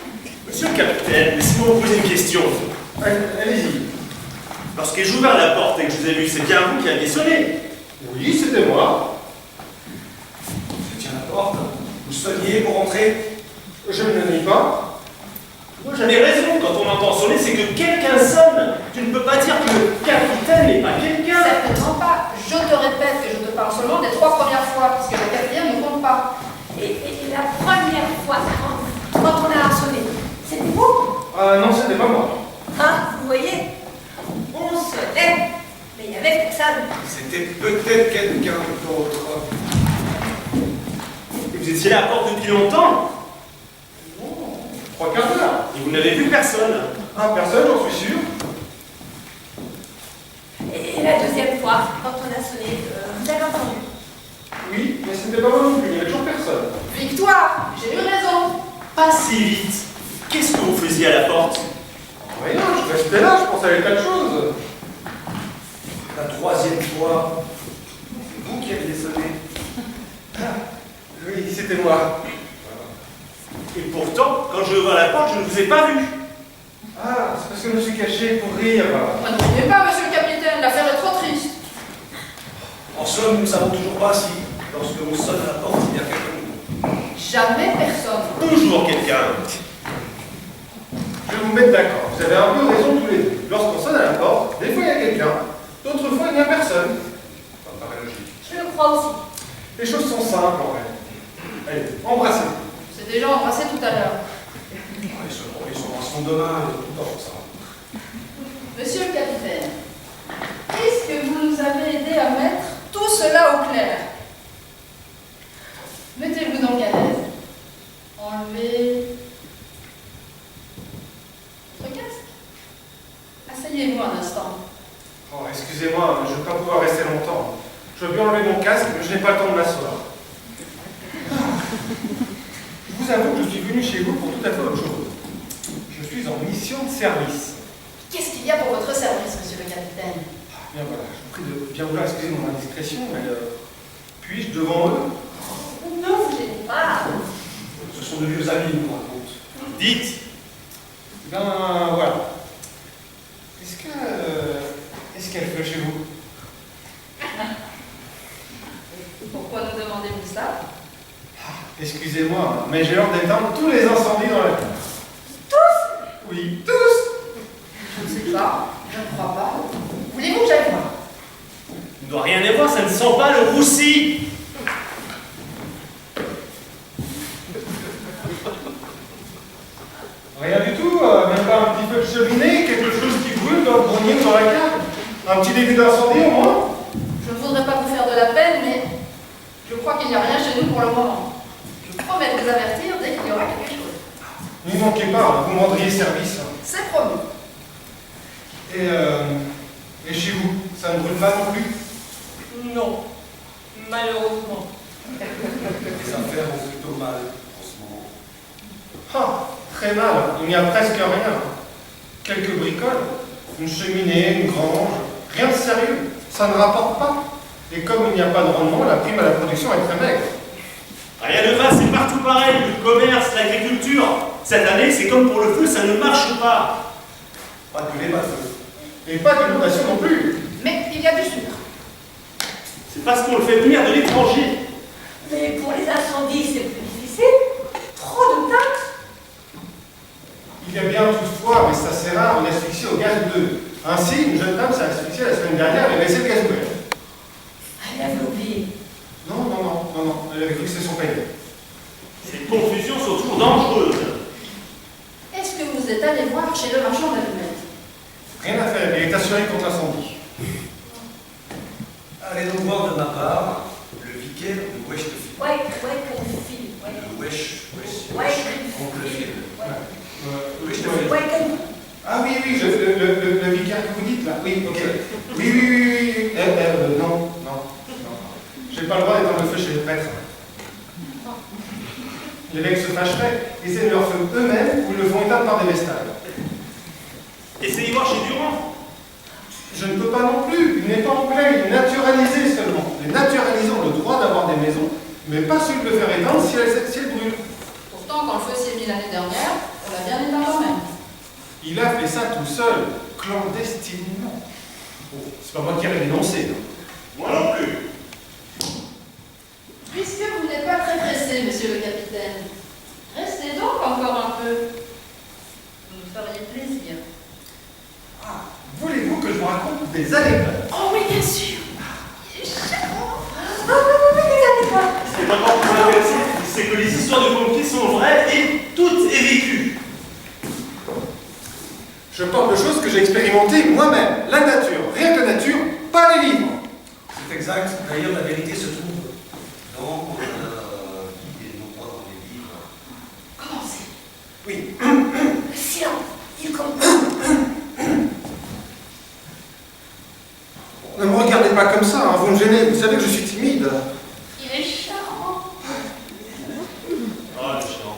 Monsieur le capitaine, laissez-moi vous poser une question. allez-y. Lorsque j'ai ouvert la porte et que je vous ai vu, c'est bien vous qui aviez sonné. Oui, c'était moi. Vous étiez à la porte. Vous sonniez pour entrer. Je ne le nie pas. Moi j'avais raison, quand on entend sonner, c'est que quelqu'un sonne. Tu ne peux pas dire que le capitaine n'est pas quelqu'un. Certainement pas. Je te répète que je te parle seulement des 3 premières fois, puisque la quatrième ne compte pas. Et la première fois, quand on a sonné, c'était vous? Ah non, c'était pas moi. Hein, vous voyez? On sonnait, mais il y avait personne. C'était peut-être quelqu'un d'autre. Et vous étiez là à la porte depuis longtemps. 3 quarts d'heure. Et vous n'avez vu personne. Ah, personne, j'en suis sûr. Et la deuxième fois, quand on a sonné, vous avez entendu? Oui, mais c'était pas moi non plus, il n'y avait toujours personne. Victoire, j'ai eu raison. Pas si vite. Qu'est-ce que vous faisiez à la porte? Rien, je restais là, je pensais à tas de choses. La troisième fois, c'est vous qui aviez sonné. Oui, c'était moi. Et pourtant, quand je ouvre la porte, je ne vous ai pas vu. Ah, c'est parce que je me suis caché pour rire. Ne riez pas, monsieur le capitaine, l'affaire est trop triste. En somme, nous ne savons toujours pas si, Lorsque l'on sonne à la porte, il y a quelqu'un. Jamais personne. Toujours quelqu'un. Je vais vous mettre d'accord. Vous avez un peu raison tous les deux. Lorsqu'on sonne à la porte, des fois il y a quelqu'un, d'autres fois il n'y a personne. Ça me paraît logique. Je le crois aussi. Les choses sont simples en vrai. Allez, embrassez. C'est déjà embrassé tout à l'heure. Ils sont dans son domaine et tout le temps, ça. Monsieur le capitaine, est-ce que vous nous avez aidé à mettre tout cela au clair? Mettez-vous donc à l'aise. Enlevez votre casque. Asseyez-vous un instant. Oh, excusez-moi, mais je ne vais pas pouvoir rester longtemps. Je veux bien enlever mon casque, mais je n'ai pas le temps de m'asseoir. Je vous avoue que je suis venu chez vous pour tout à fait autre chose. Je suis en mission de service. Qu'est-ce qu'il y a pour votre service, monsieur le capitaine? Bien voilà, je vous prie de bien vouloir excuser mon indiscrétion, mais puis-je devant eux? Ne vous gênez pas. Ce sont de vieux amis, nous raconte. Dites. Eh bien, voilà. Est-ce qu'elle fait chez vous? Pourquoi nous demandez-vous ça? Excusez-moi, mais j'ai l'ordre d'éteindre tous les incendies dans la ville. Tous? Oui, tous! Je ne sais pas, je ne crois pas. Voulez-vous que j'aille voir? Il ne doit rien y avoir, ça ne sent pas le roussi. Rien du tout, même pas un petit peu de cheminée, quelque chose qui brûle dans le grenier ou dans la cave. Un petit début d'incendie au moins. Je ne voudrais pas vous faire de la peine, mais je crois qu'il n'y a rien chez nous pour le moment. Je promets de vous avertir dès qu'il y aura quelque chose. N'y manquez pas, vous me rendriez service. C'est promis. Et chez vous, ça ne brûle pas non plus? Non, malheureusement. Les affaires vont plutôt mal en ce moment. Ah, très mal, il n'y a presque rien. Quelques bricoles, une cheminée, une grange, rien de sérieux, ça ne rapporte pas. Et comme il n'y a pas de rendement, la prime à la production est très maigre. Rien ne va, c'est partout pareil. Le commerce, l'agriculture. Cette année, c'est comme pour le feu, ça ne marche pas. Pas de lait, pas de feu. Et pas d'inondation non plus. Mais il y a du sucre. C'est parce qu'on le fait venir de l'étranger. Mais pour les incendies, c'est plus difficile. Trop de taxes. Il y a bien toutefois, mais ça c'est rare, une asphyxie au gaz bleu. Ainsi, une jeune femme s'est asphyxiée la semaine dernière et laissé le gaz ouvert. Elle avait oublié. Non, elle avait cru que c'était son père. Ces confusions sont toujours dangereuses. Est-ce que vous êtes allé voir chez le marchand d'allumettes? Rien à faire, il est assuré contre l'incendie. Allez donc voir de ma part le vicaire de Westfield. Ouais, Greenfield. Le Wesh, Greenfield. Ah oui, le vicaire que vous dites là. Oui, ok. Oui. Non. J'ai pas le droit d'éteindre le feu chez les prêtres. L'évêque se fâcherait, ils aiment leur feu eux-mêmes ou ils le font éteindre par des vestales. Essayez voir chez Durand. Je ne peux pas non plus, il n'est pas anglais, il est naturalisé seulement. Les naturalisés ont le droit d'avoir des maisons, mais pas celui de le faire éteindre si elles brûlent. Pourtant, quand le feu s'est mis l'année dernière, on l'a bien éteint quand même. Il a fait ça tout seul, clandestinement. Bon, c'est pas moi qui ai dénoncé. Moi non plus. Puisque vous n'êtes pas très pressé, monsieur le capitaine, restez donc encore un peu. Vous nous feriez plaisir. Ah, voulez-vous que je vous raconte des anecdotes? Oh oui, bien sûr. Il est charmant. C'est pas encore plus intéressant, c'est que les histoires de pompiers sont vraies et toutes est vécues. Je parle de choses que j'ai expérimentées moi-même. La nature, rien que la nature, pas les livres. C'est exact. D'ailleurs, la vérité se trouve dans la vie et non pas dans les livres. Commencez. Oui. Silence. Il commence. Ne me regardez pas comme ça, hein, vous me gênez. Vous savez que je suis timide. Il est charmant. Ah, le chiant.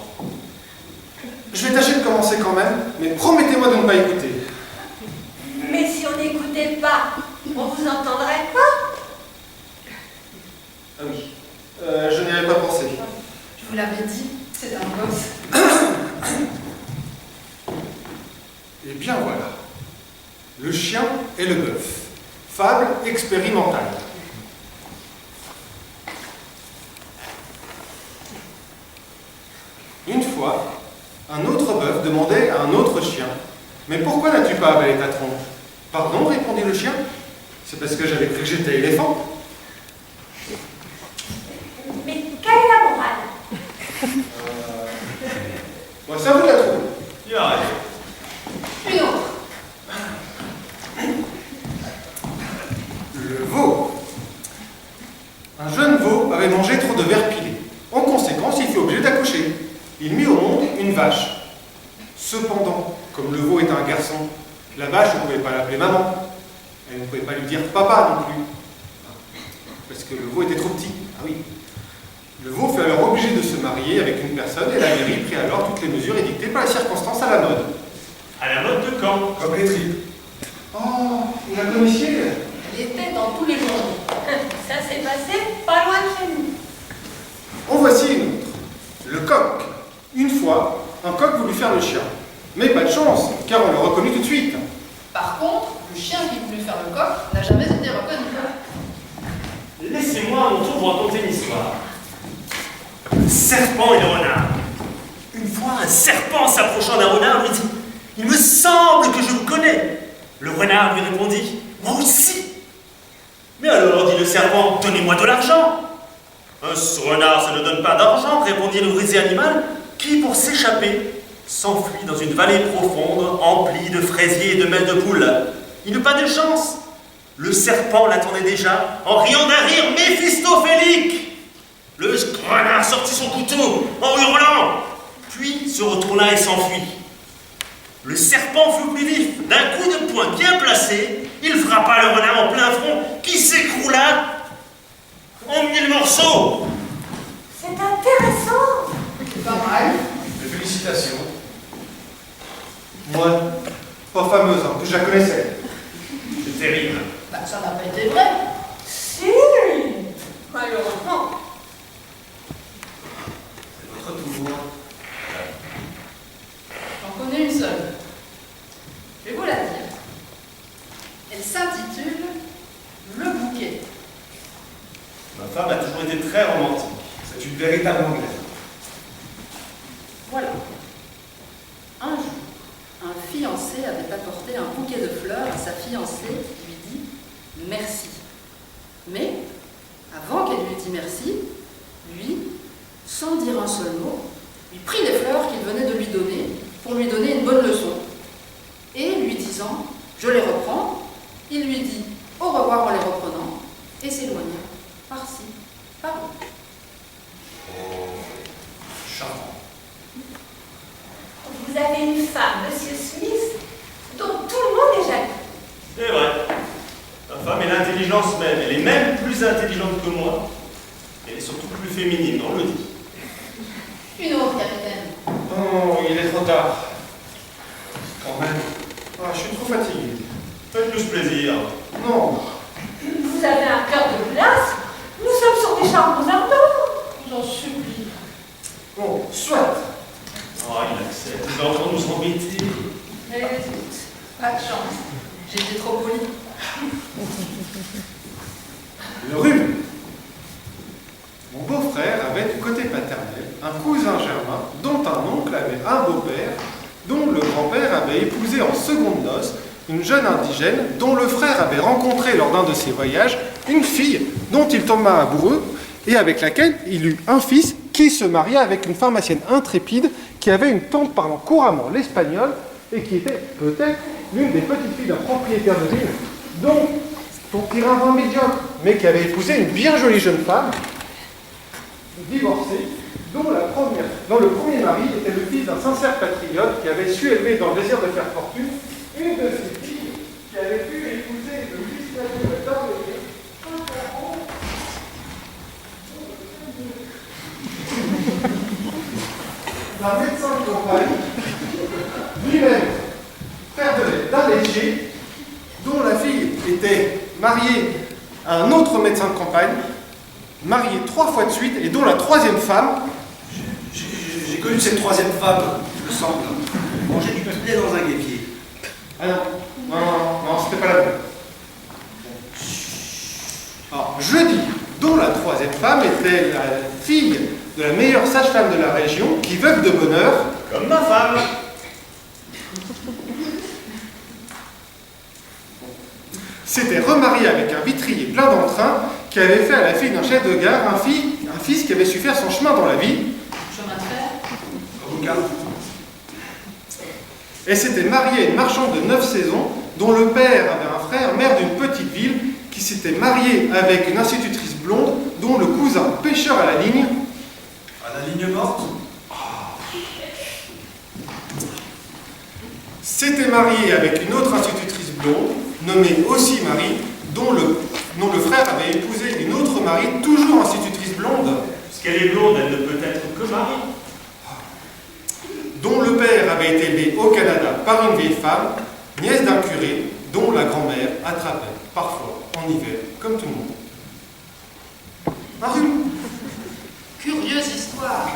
Je vais tâcher de commencer quand même, mais promettez-moi de ne pas écouter. Mais si on n'écoutait pas, on vous entendrait pas. Ah oui. Je n'y avais pas pensé. Je vous l'avais dit, c'est un gosse. Eh bien voilà. Le chien et le bœuf. Fable expérimentale. fois, un autre bœuf demandait à un autre chien « Mais pourquoi n'as-tu pas avalé ta tronche ?»« Pardon, répondit le chien. C'est parce que j'avais cru que j'étais éléphant. » Mais quelle est la morale? Moi, ça vous la trouve. Il a raison. Une autre. Le veau. Un jeune veau avait mangé trop de verre pilé. En conséquence, il fut obligé d'accoucher. Il mit au monde une vache. Cependant, comme le veau était un garçon, la vache ne pouvait pas l'appeler maman. Elle ne pouvait pas lui dire papa non plus. Parce que le veau était trop petit. Ah oui. Le veau fut alors obligé de se marier avec une personne et la mairie prit alors toutes les mesures édictées par les circonstances à la mode. À la mode de quand? Comme les tripes. Oh, vous la connaissiez? Elle était dans tous les journaux. Ça s'est passé pas loin de chez nous. En voici une autre. Le coq. Une fois, un coq voulut faire le chien. Mais pas de chance, car on le reconnut tout de suite. Par contre, le chien qui voulut faire le coq n'a jamais été reconnu. Laissez-moi à mon tour vous raconter une histoire. Le serpent et le renard. Une fois, un serpent s'approchant d'un renard lui dit « Il me semble que je vous connais. » Le renard lui répondit « Moi aussi. » Mais alors, dit le serpent, « Donnez-moi de l'argent. » Ce renard, ça ne donne pas d'argent, répondit le rusé animal, qui, pour s'échapper, s'enfuit dans une vallée profonde, emplie de fraisiers et de mêles de poules. Il n'eut pas de chance. Le serpent l'attendait déjà, en riant d'un rire méphistophélique. Le renard sortit son couteau, en hurlant, puis se retourna et s'enfuit. Le serpent fut plus vif. D'un coup de poing bien placé, il frappa le renard en plein front, qui s'écroula en 1000 morceaux. C'est intéressant. C'est pas mal. Félicitations. Moi, pas fameuse, hein, je la connaissais. C'est terrible. Bah, ça n'a pas été vrai. Si, malheureusement. C'est votre tour. J'en connais une seule. Je vais vous la dire. Elle s'intitule Le bouquet. Ma femme a toujours été très romantique. C'est une véritable anglaise. Voilà. Un jour, un fiancé avait apporté un bouquet de fleurs à sa fiancée qui lui dit merci. Mais, avant qu'elle lui dise merci, lui, sans dire un seul mot, lui prit les fleurs qu'il venait de lui donner pour lui donner une bonne leçon. Et lui disant « Je les reprends », il lui dit « Au revoir » en les reprenant et s'éloigna par-ci, par-là. Oh, charmant. Vous avez une femme, Monsieur Smith, dont tout le monde est jaloux. C'est vrai. Ma femme est l'intelligence même. Elle est même plus intelligente que moi. Elle est surtout plus féminine, on le dit. Une autre, capitaine. Oh, il est trop tard. Quand même. Ah, je suis trop fatigué. Faites-nous ce plaisir. Non. Vous avez un cœur de glace. Nous sommes sur des charbons ardents. J'en supplie. Bon, soit. Oh, il accepte. Il va encore nous embêter. Mais pas de chance. J'étais trop polie. Le rhume. Mon beau-frère avait du côté paternel un cousin germain dont un oncle avait un beau-père dont le grand-père avait épousé en seconde noces une jeune indigène dont le frère avait rencontré lors d'un de ses voyages une fille dont il tomba amoureux et avec laquelle il eut un fils qui se maria avec une pharmacienne intrépide qui avait une tante parlant couramment l'espagnol et qui était peut-être l'une des petites filles d'un propriétaire de ville dont on tirait un vin médiocre, mais qui avait épousé une bien jolie jeune femme divorcée, dont le premier mari était le fils d'un sincère patriote qui avait su élever dans le désir de faire fortune une de ses filles qui avait pu épouser le vice-président d'Orléans. Un médecin de campagne, lui-même frère d'un laitier, dont la fille était mariée à un autre médecin de campagne, mariée 3 fois de suite, et dont la troisième femme... J'ai connu cette troisième femme, il me semble. Manger du poulet dans un guépier. Ah non, c'était pas la même. Alors, je dis, dont la troisième femme était la fille de la meilleure sage-femme de la région, qui, veuve de bonheur, Comme ma femme. s'était remarié avec un vitrier plein d'entrain qui avait fait à la fille d'un chef de gare un fils qui avait su faire son chemin dans la vie. Chemin de fer. Avocat. Elle s'était mariée à une marchande de 9 saisons, dont le père avait un frère, maire d'une petite ville, qui s'était marié avec une institutrice blonde, dont le cousin, pêcheur à la ligne. À la ligne morte? S'était marié avec une autre institutrice blonde, nommée aussi Marie, dont le frère avait épousé une autre Marie, toujours institutrice blonde. Puisqu'elle est blonde, elle ne peut être que Marie. Dont le père avait été élevé au Canada par une vieille femme, nièce d'un curé, dont la grand-mère attrapait, parfois, en hiver, comme tout le monde. Un rhume. Curieuse histoire.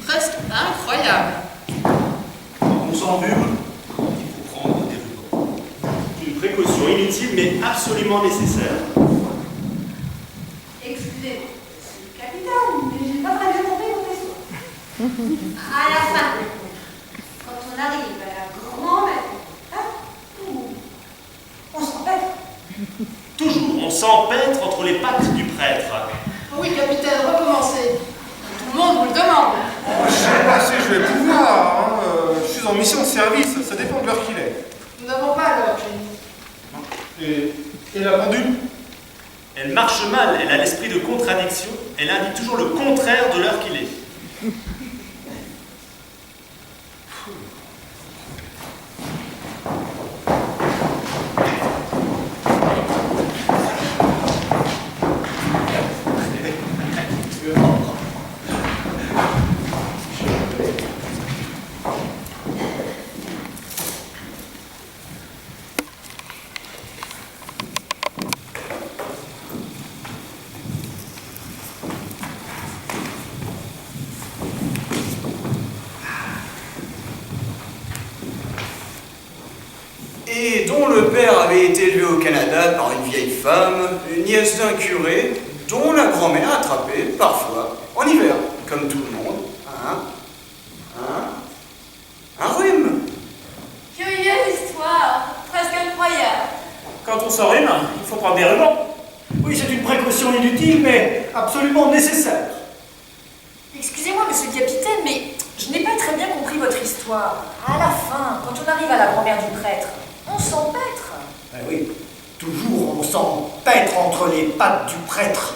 Presque incroyable. Quand on s'enrhume, il faut prendre des rubans. Une précaution inutile mais absolument nécessaire. Excusez-moi, monsieur le capitaine, mais j'ai pas très bien compris votre histoire. À la fin, quand on arrive à la grand-mère, on s'empêtre. Toujours, on s'empêtre entre les pattes du prêtre. Oui, capitaine, recommencez. Tout le monde vous le demande. Je sais pas si je vais pouvoir, hein. Je suis en mission de service, ça dépend de l'heure qu'il est. Nous n'avons pas l'heure chez nous. Et la pendule? Elle marche mal, elle a l'esprit de contradiction, elle indique toujours le contraire de l'heure qu'il est. Et dont le père avait été élevé au Canada par une vieille femme, une nièce d'un curé, dont la grand-mère attrapait, parfois, en hiver, comme tout le monde, un rhume. Curieuse histoire, presque incroyable. Quand on s'enrhume, il faut prendre des rubans. Oui, c'est une précaution inutile, mais absolument nécessaire. Excusez-moi, monsieur le capitaine, mais je n'ai pas très bien compris votre histoire. À la fin, quand on arrive à la grand-mère du prêtre, on s'empêtre. Eh oui, toujours on s'empêtre entre les pattes du prêtre.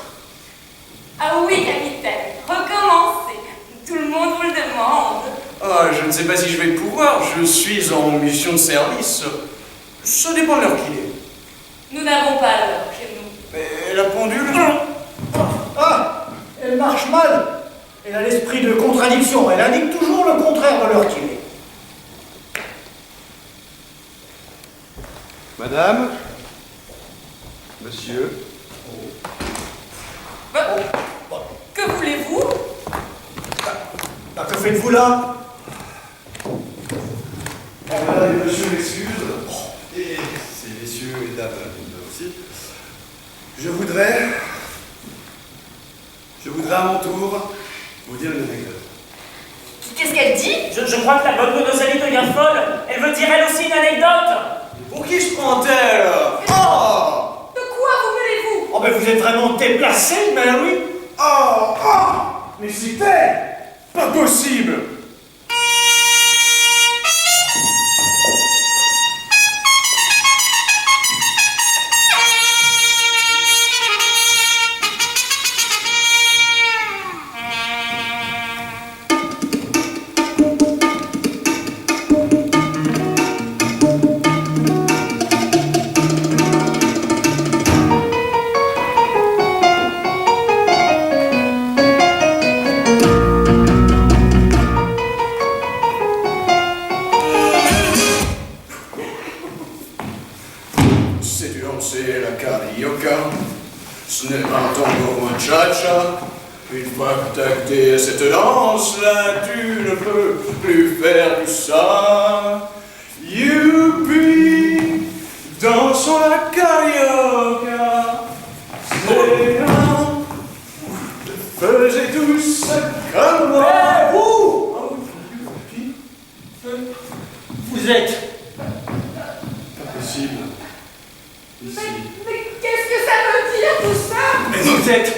Ah oui, capitaine, recommencez. Tout le monde vous le demande. Ah, je ne sais pas si je vais pouvoir, je suis en mission de service. Ça dépend de l'heure qu'il est. Nous n'avons pas l'heure chez nous. Mais la pendule... Ah, elle marche mal. Elle a l'esprit de contradiction. Elle indique toujours le contraire de l'heure qu'il est. Madame, monsieur, Que voulez-vous? Que faites-vous là? madame et monsieur m'excusent, et ces messieurs et dames aussi, je voudrais à mon tour vous dire une anecdote. Qu'est-ce qu'elle dit? Je crois que la bonne mademoiselle devient folle. Elle veut dire elle aussi une anecdote. Pour qui se prend-elle? Oh! De quoi vous voulez-vous? Oh, ben vous êtes vraiment déplacé, Mary. Oh! Oh! Mais c'était pas possible! C'est la carioca, ce n'est pas un tango ou un cha-cha. Une fois que t'as acté cette danse-là, tu ne peux plus faire du ça. Youpi, dansons la carioca. C'est là, faisait tous ça qu'est-ce que ça veut dire tout ça? Mais vous êtes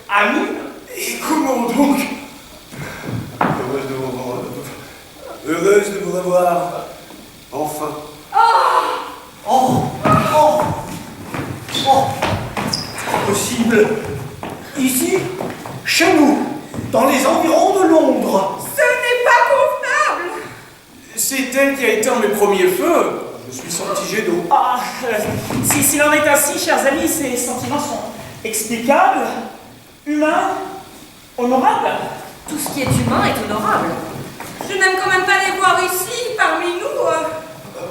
amis? Et comment donc? Heureuse de vous revoir. Enfin. Oh, impossible. Ici, chez nous, dans les environs de Londres. Ce n'est pas convenable. C'est elle qui a éteint mes premiers feux. Je suis sorti jet d'eau. S'il en est ainsi, chers amis, ces sentiments sont explicables, humains, honorables. Tout ce qui est humain est honorable. Je n'aime quand même pas les voir ici, parmi nous.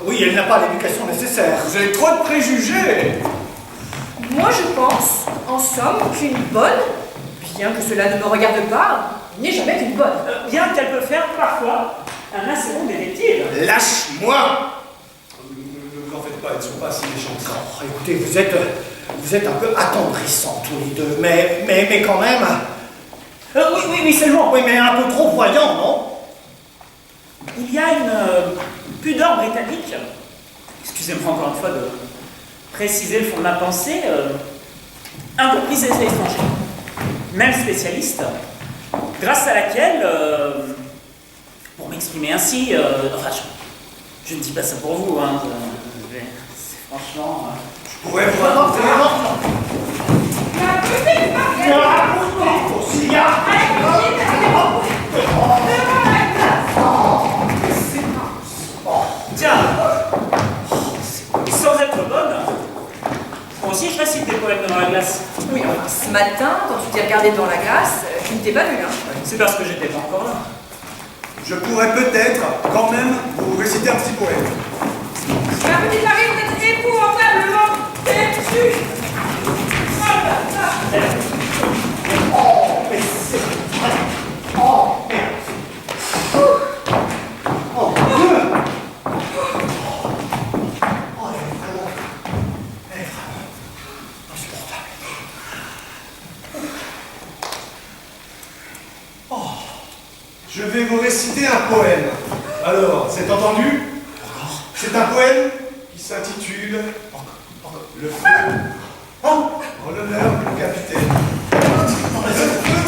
Oui, elle n'a pas l'éducation nécessaire. Vous avez trop de préjugés. Moi, je pense, en somme, qu'une bonne, bien que cela ne me regarde pas, n'est jamais qu'une bonne. Bien qu'elle peut faire parfois un assez bon détective. Lâche-moi. Ne vous en faites pas, elles ne sont pas si méchantes. Oh, écoutez, vous êtes un peu attendrissants tous les deux, mais quand même. Oui, seulement. Oui, mais un peu trop voyant, non? Il y a une pudeur britannique, excusez-moi encore une fois de préciser le fond de ma pensée, un peu prise à l'étranger, même spécialiste, grâce à laquelle, pour m'exprimer ainsi, enfin, je ne dis pas ça pour vous, hein, c'est franchement... Je pourrais vous raconter. Tiens, sans être bonne, moi aussi je récite des poèmes devant la glace. Oui, enfin, ce matin, quand tu t'es regardé dans la glace, tu ne t'es pas vu, hein. C'est parce que j'étais pas encore là. Je pourrais peut-être, quand même, vous réciter un petit poème. Ma petite Marie, vous êtes épouvantablement têtue. Oh, mais c'est vrai. Oh, merde. Oh, Dieu. Oh, elle est vraiment insupportable. Oh. Je vais vous réciter un poème. Alors, c'est entendu? C'est un poème qui s'intitule Le feu en l'honneur du capitaine. Le feu,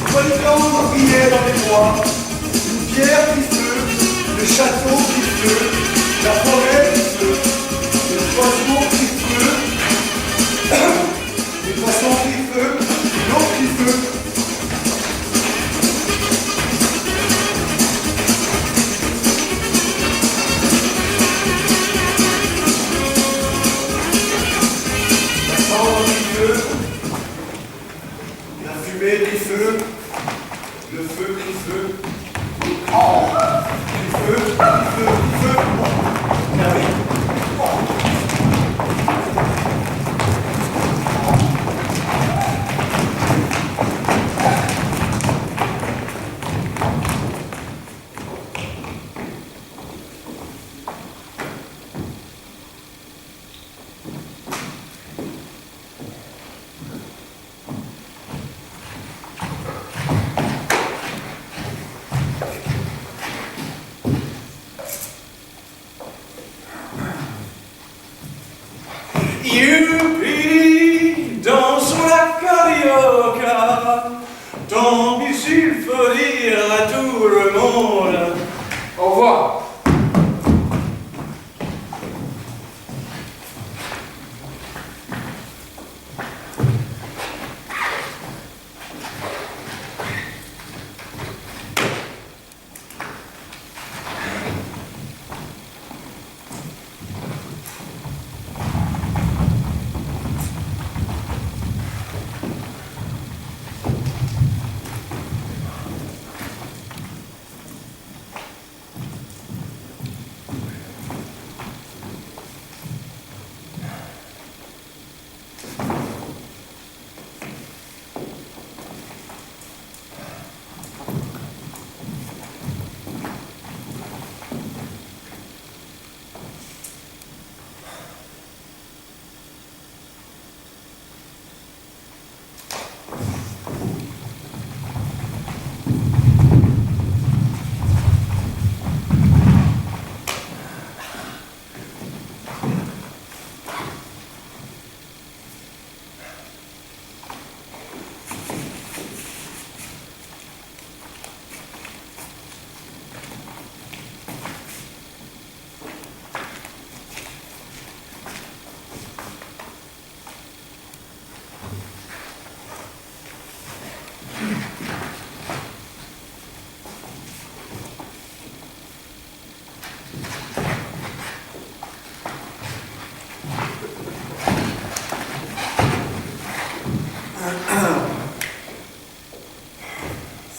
volcan brillait dans les bois, une pierre qui feu, le château qui feu, la forêt qui feu, les oiseaux qui feu, les poissons qui feu, l'eau qui feu. La fumée des feux, le feu qui feu, oh, du feu, du feu, du feu. Ah oui. Youpi, dansons la carioca, tant pis s'il faut dire à tout le monde. Au revoir.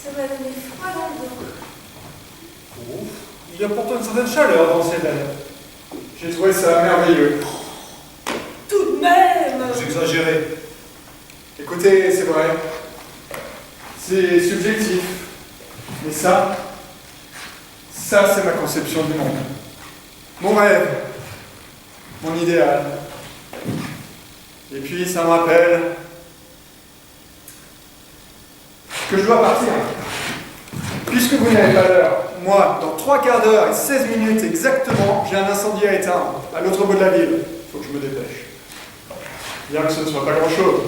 Ça m'a donné froid dans le dos. Oh, il y a pourtant une certaine chaleur dans cette air. J'ai trouvé ça merveilleux. Tout de même. Vous exagérez. Écoutez, c'est vrai. C'est subjectif. Mais ça c'est ma conception du monde. Mon rêve. Mon idéal. Et puis ça me rappelle que je dois partir. Puisque vous n'avez pas l'heure, moi, dans 3 quarts d'heure et 16 minutes exactement, j'ai un incendie à éteindre à l'autre bout de la ville. Il faut que je me dépêche. Bien que ce ne soit pas grand-chose.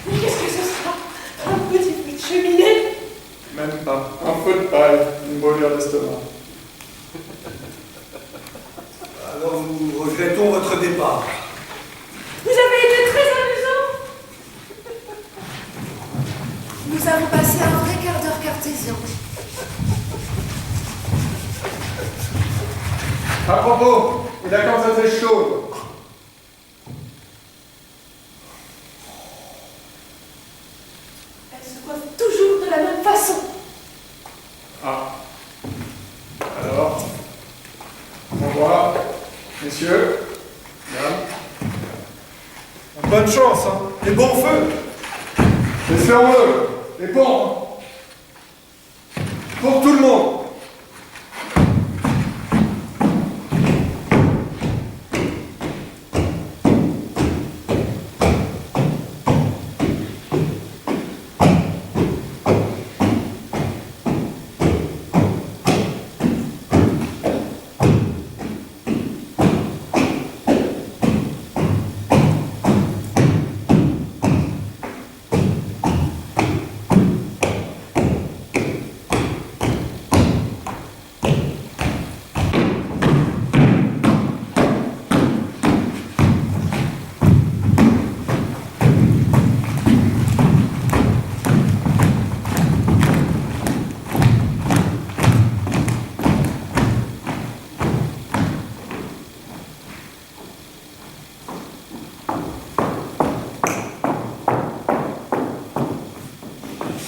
Mais qu'est-ce que ce sera? Un petit bout de cheminée? Même pas. Un feu de paille, une brûlure d'estomac. Alors nous regrettons votre départ. Vous avez été très amusant. Nous avons passé un vrai quart d'heure cartésien. À propos, il a quand ça fait chaud. Elle se coiffe toujours de la même façon. Ah. Alors, au revoir, messieurs, dames. Bonne chance, hein. Et bon feu. Espérons-le. Et bon. Pour tout le monde.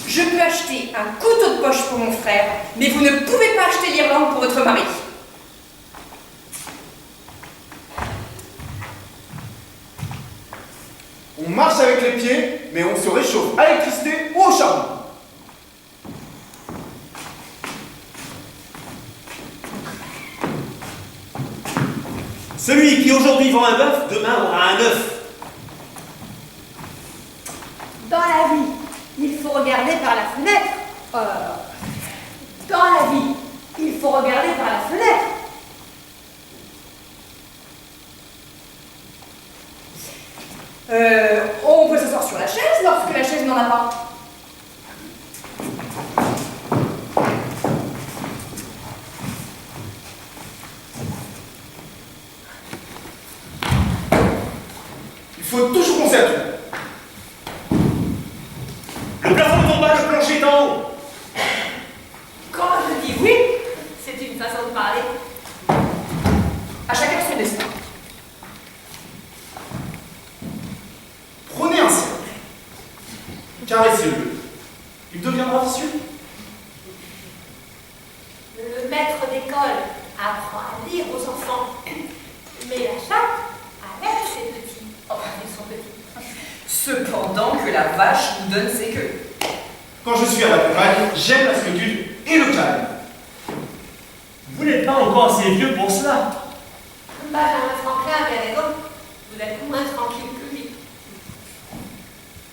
Je peux acheter un couteau de poche pour mon frère, mais vous ne pouvez pas acheter l'Irlande pour votre mari. On marche avec les pieds, mais on se réchauffe à l'électricité ou au charbon. Celui qui aujourd'hui vend un bœuf, demain aura un œuf. Dans la vie, il faut regarder par la fenêtre. Dans la vie, il faut regarder par la fenêtre. On peut s'asseoir sur la chaise lorsque la chaise n'en a pas. Il faut toujours penser à tout. Le plafond tombe bas, le plancher est en haut. Quand je dis oui, c'est une façon de parler. À chacun son destin. Prenez un cercle. Caressez-le. Il deviendra vicieux. Le maître d'école apprend à lire aux enfants, mais la chatte avec ses petits. Enfin, ils sont petits. Cependant que la vache nous donne ses queues. Quand je suis à la campagne, j'aime la solitude et le calme. Vous n'êtes pas encore assez vieux pour cela. Benjamin Franklin avait raison. Vous êtes moins tranquille que lui.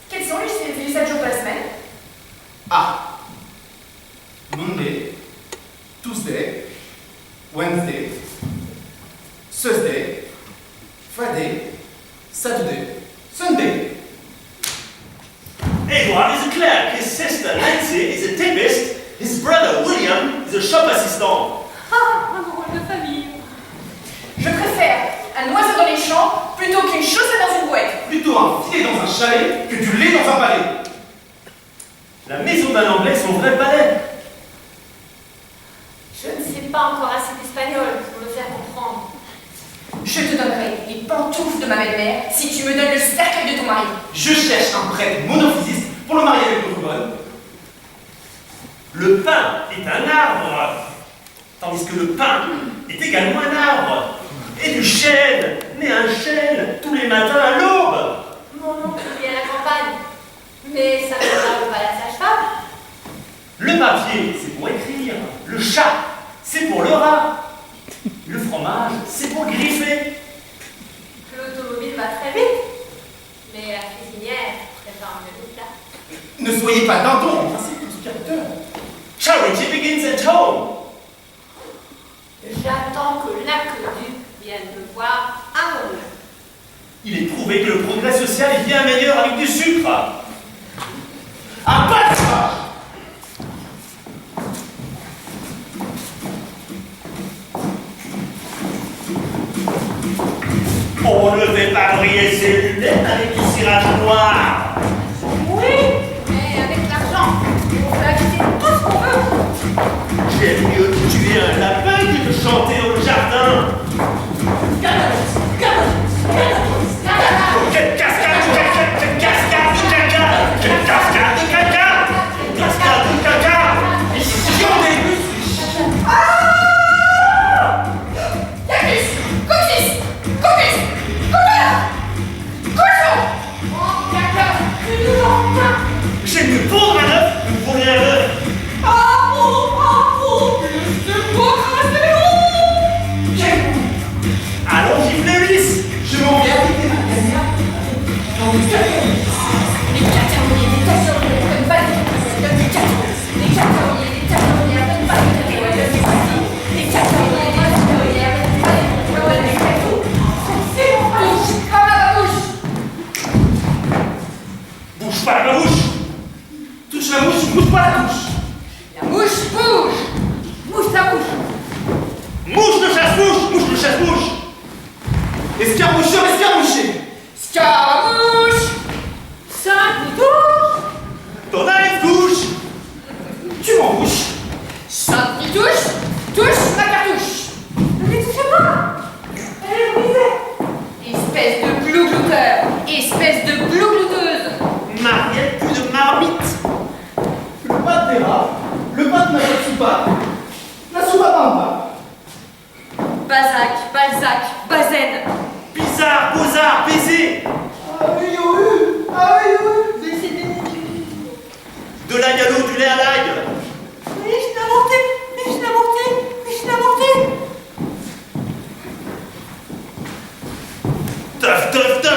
Quels sont les 7 jours de la semaine? Ah. Monday, Tuesday, Wednesday, Thursday, Friday, Saturday, Sunday. Edward is a clerk, his sister Nancy is a typist, his brother William is a shop assistant. Ah, un drôle de famille. Je préfère un oiseau dans les champs plutôt qu'une chaussette dans une boîte. Plutôt un filet dans un chalet que du lait dans un palais. La maison d'un Anglais, son vrai palais. Je ne sais pas encore assez d'espagnol pour le faire comprendre. Je te donnerai les pantoufles de ma belle-mère si tu me donnes le cercueil de ton mari. Je cherche un prêtre monophysiste pour le marier avec notre bonne. Le pain est un arbre, tandis que le pain est également un arbre. Et du chêne naît un chêne tous les matins à l'aube. Mon oncle vit à la campagne. Mais ça ne parle pas la sage-femme. Le papier, c'est pour écrire. Le chat, c'est pour le rat. Le fromage, c'est pour griffer. L'automobile va très vite. Mais la cuisinière prépare mieux le plat. Ne soyez pas dindon, en principe, conspirateur. Charity begins at home. J'attends que l'aqueduc vienne me voir à mon œuvre. Il est prouvé que le progrès social est bien meilleur avec du sucre. À battre! On ne fait pas briller ses lunettes avec du cirage noir. Oui, mais avec l'argent, on peut acheter tout ce qu'on veut. J'aime mieux tuer un lapin que de chanter au jardin. Quelle cascade de caca! Quelle cascade de caca! Quelle cascade de caca! Quelle cascade de caca! Ici, on est... J'aime mieux pondre un œuf que de voler un œuf. Allons, gifle Ulysse. Je m'en vais habiter ma gagnère. Les cacahuètes, les cacahuètes, ne donnent pas de cacahuètes, les cacahuètes, les cacahuètes, les cacahuètes, ne donnent pas de cacahuètes, les cacahuètes, les cacahuètes, ne donnent pas de cacahuètes. C'est mon bouche, pas ma bouche. Bouge pas la bouche. Touche la mouche, bouge pas la touche. La mouche bouge. Mouche la bouche. Mouche de chasse-mouche, mouche de chasse-mouche. Escarmoucheur, escarmouché. Scaramouche. Saint-Pitouche. Ton œil couche. Tu m'en bouches. Saint-Pitouche, touche ma cartouche. Ne les touchez pas. Elle est brisée. Espèce de glouglouteur. Espèce de glouglouteuse. Mariette plus de marmite. Le pas de terra, le pas de Nagatsuba, la Subabamba. Balzac, Balzac, Bazaine. Bizarre, Beaux-Arts, baiser. Ah oui, oui, De l'ail à l'eau, du lait à l'ail. Teuf, teuf, teuf.